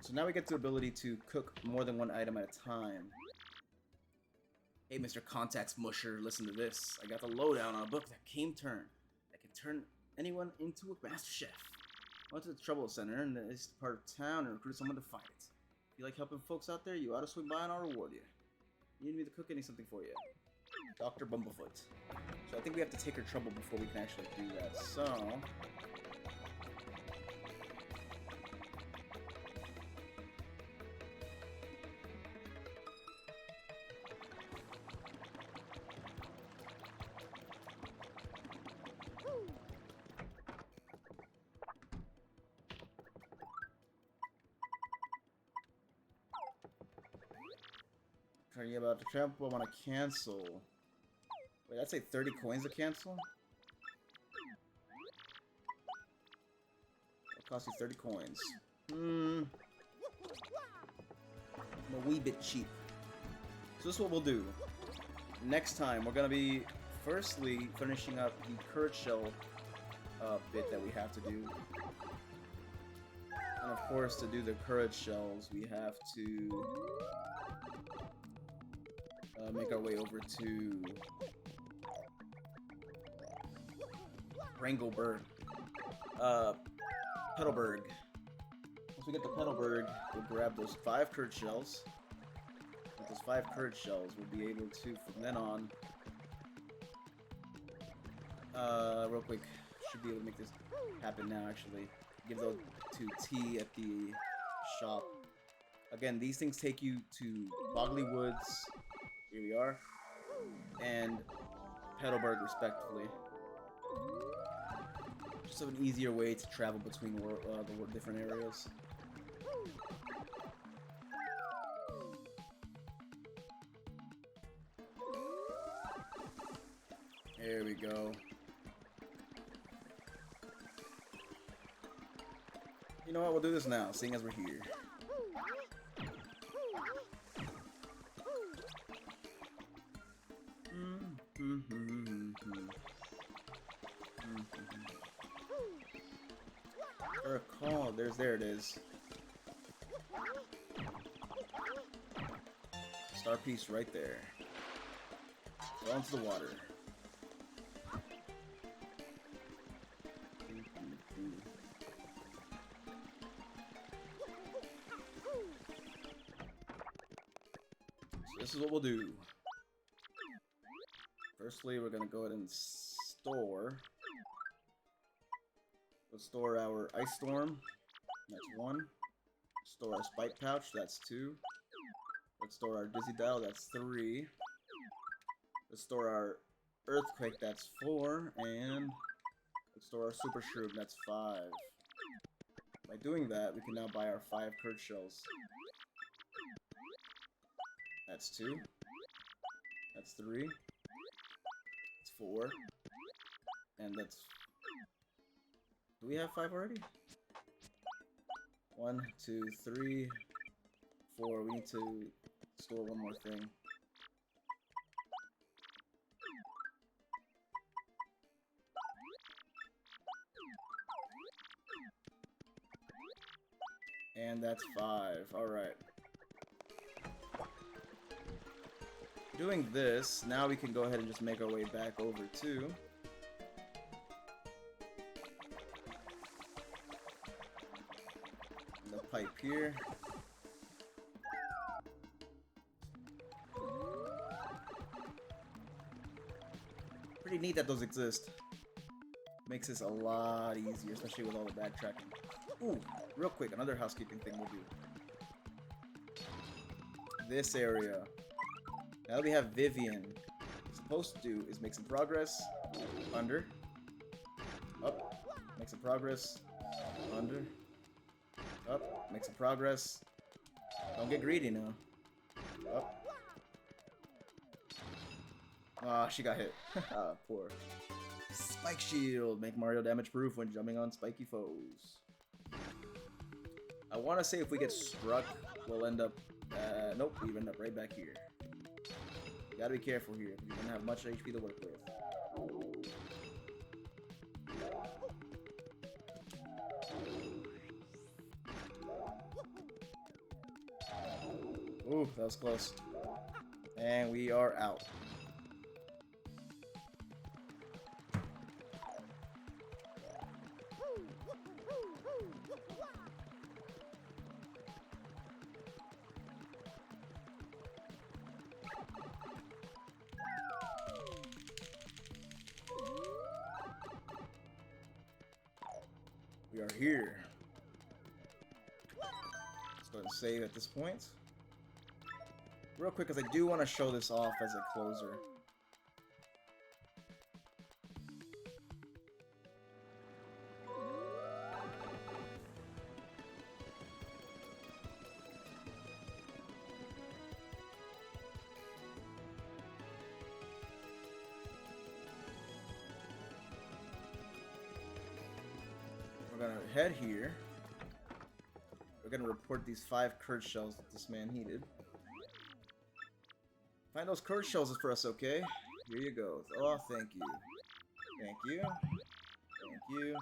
So now we get the ability to cook more than one item at a time. Hey, Mr. Contacts Musher, listen to this. I got the lowdown on a book that can turn anyone into a master chef. Went to the Trouble Center in this part of town and recruited someone to fight it. If you like helping folks out there, you ought to swing by and I'll reward you. You need me to cook something for you. Dr. Bumblefoot. So I think we have to take her trouble before we can actually do that. So... Are you about to travel? I want to cancel. Wait, I'd say 30 coins to cancel? It'll cost you 30 coins. I'm a wee bit cheap. So this is what we'll do. Next time, we're going to be firstly finishing up the courage shell bit that we have to do. And of course, to do the courage shells, we have to make our way over to Wrangleburg. Petalburg. Once we get to Petalburg, we'll grab those 5 courage shells. With those 5 courage shells, we'll be able to, from then on, real quick, should be able to make this happen now, actually. Give those to T at the shop. Again, these things take you to Bogley Woods, here we are, and Petalburg, respectively. Just an easier way to travel between the different areas. There we go. You know what, we'll do this now, seeing as we're here. I recall, there it is. Star piece right there. Go into the water. So this is what we'll do. Firstly, we're gonna go ahead and store. Let's store our Ice Storm. That's 1. Store our Spike Pouch. That's 2. Let's store our Dizzy Dial. That's 3. Let's store our Earthquake. That's 4. And let's store our Super Shroom. That's 5. By doing that, we can now buy our 5 Courage Shells. That's 2. That's 3. That's 4. And that's... Do we have 5 already? 1, 2, 3, 4. We need to store one more thing. And that's 5. Alright. Doing this, now we can go ahead and just make our way back over to the pipe here. Pretty neat that those exist. Makes this a lot easier, especially with all the backtracking. Ooh, real quick, another housekeeping thing we'll do. This area. Now that we have Vivian, what we're supposed to do is make some progress. Under. Up. Make some progress. Under. Up. Make some progress. Don't get greedy now. Up. Ah, she got hit. Ah, poor. Spike Shield. Make Mario damage proof when jumping on spiky foes. I want to say if we get struck, we'll end up... nope, we end up right back here. You gotta be careful here. You don't have much HP to work with. Ooh, that was close. And we are out. We are here. Let's go ahead and save at this point. Real quick, because I do want to show this off as a closer. We're gonna head here. We're gonna report these 5 curd shells that this man needed. Find those curd shells for us, okay? Here you go. Oh, thank you. Thank you. Thank you.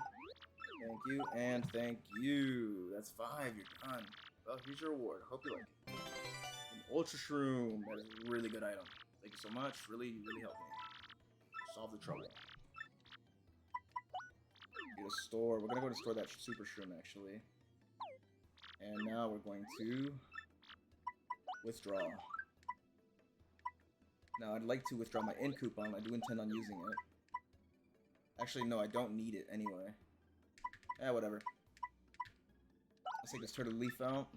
Thank you. And thank you. That's 5. You're done. Well, here's your reward. Hope you like it. An Ultra Shroom. That is a really good item. Thank you so much. Really, really helped me solve the trouble. Get a store. We're gonna go to store that Super Shroom actually. And now we're going to withdraw. Now I'd like to withdraw my in coupon. I do intend on using it. Actually, no, I don't need it anyway. Whatever. Let's take this turtle leaf out.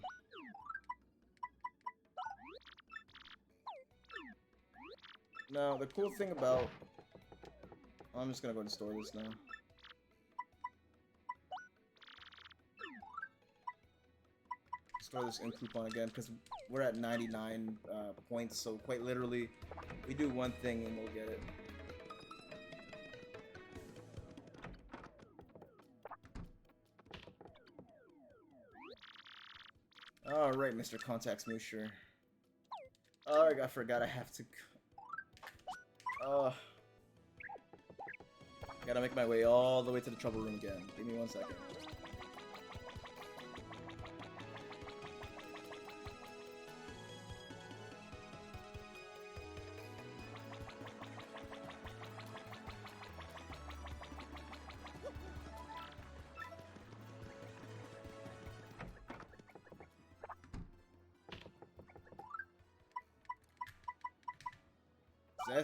Now the cool thing about... I'm just gonna go and store this now. Store this in coupon again because we're at 99 points, so quite literally we do one thing and we'll get it. Alright, Mr. Contact Smoosher. Oh, I forgot I have to... Gotta make my way all the way to the trouble room again. Give me 1 second.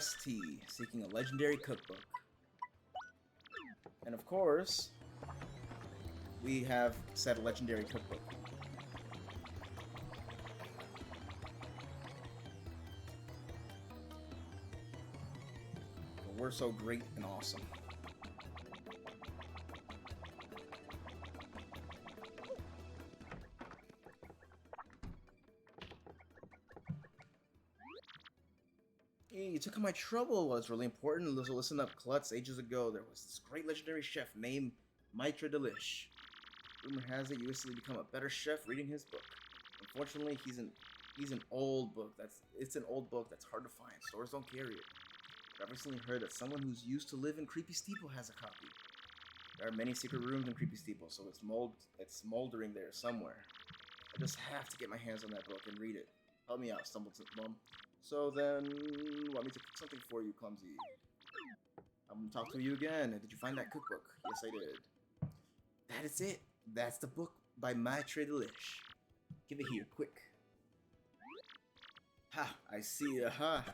ST, seeking a legendary cookbook. And of course, we have said legendary cookbook. But we're so great and awesome. Hey, you took on my trouble. Was really important. Listen up, Klutz. Ages ago, there was this great legendary chef named Maitre Delish. Rumor has it you recently become a better chef reading his book. Unfortunately, he's an old book. It's an old book that's hard to find. Stores don't carry it. But I've recently heard that someone who's used to live in Creepy Steeple has a copy. There are many secret rooms in Creepy Steeple, so it's moldering there somewhere. I just have to get my hands on that book and read it. Help me out, Stumblebum. So then, want me to cook something for you, Clumsy? I'm gonna talk to you again. Did you find that cookbook? Yes, I did. That is it. That's the book by Maitre Delish. Give it here, quick. Ha! I see. Aha!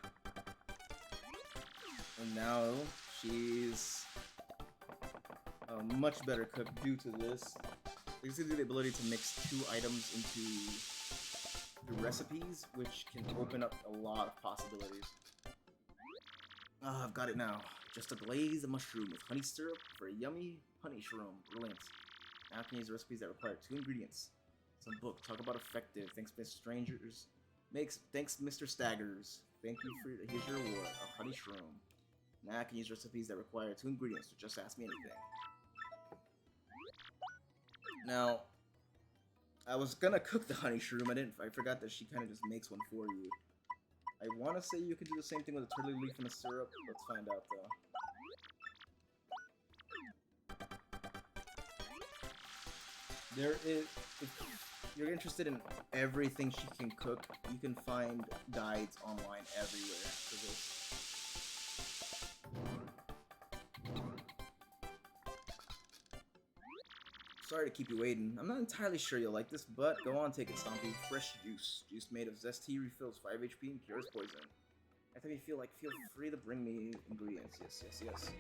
And now she's a much better cook due to this. This gives you the ability to mix 2 items into the recipes, which can open up a lot of possibilities. I've got it now. Just a glaze of mushroom with honey syrup for a yummy honey shroom. Brilliant. Now I can use recipes that require 2 ingredients. Some book. Talk about effective. Thanks, Mr. Strangers. Thanks, Mr. Staggers. Thank you for... Here's your reward. A honey shroom. Now I can use recipes that require 2 ingredients, so just ask me anything. Now... I was gonna cook the honey shroom. I forgot that she kind of just makes one for you. I want to say you could do the same thing with a turtle leaf and a syrup. Let's find out though. There is, if you're interested in everything she can cook, you can find guides online everywhere for this. Sorry to keep you waiting. I'm not entirely sure you'll like this, but go on, take it, Stompy. Fresh juice. Juice made of zesty, refills 5 HP, and cures poison. Anytime you feel free to bring me ingredients. Yes.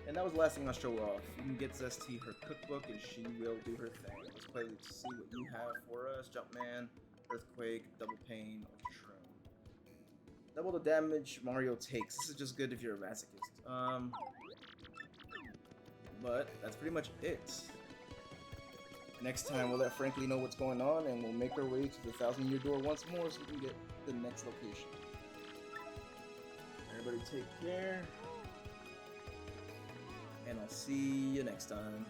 And that was the last thing I'll show off. You can get Zesty her cookbook, and she will do her thing. Let's play to see what you have for us. Jumpman, Earthquake, Double Pain, Ultra Shroom. Double the damage Mario takes. This is just good if you're a masochist. But that's pretty much it. Next time, we'll let Frankly know what's going on, and we'll make our way to the 1,000-year door once more so we can get the next location. Everybody take care. And I'll see you next time.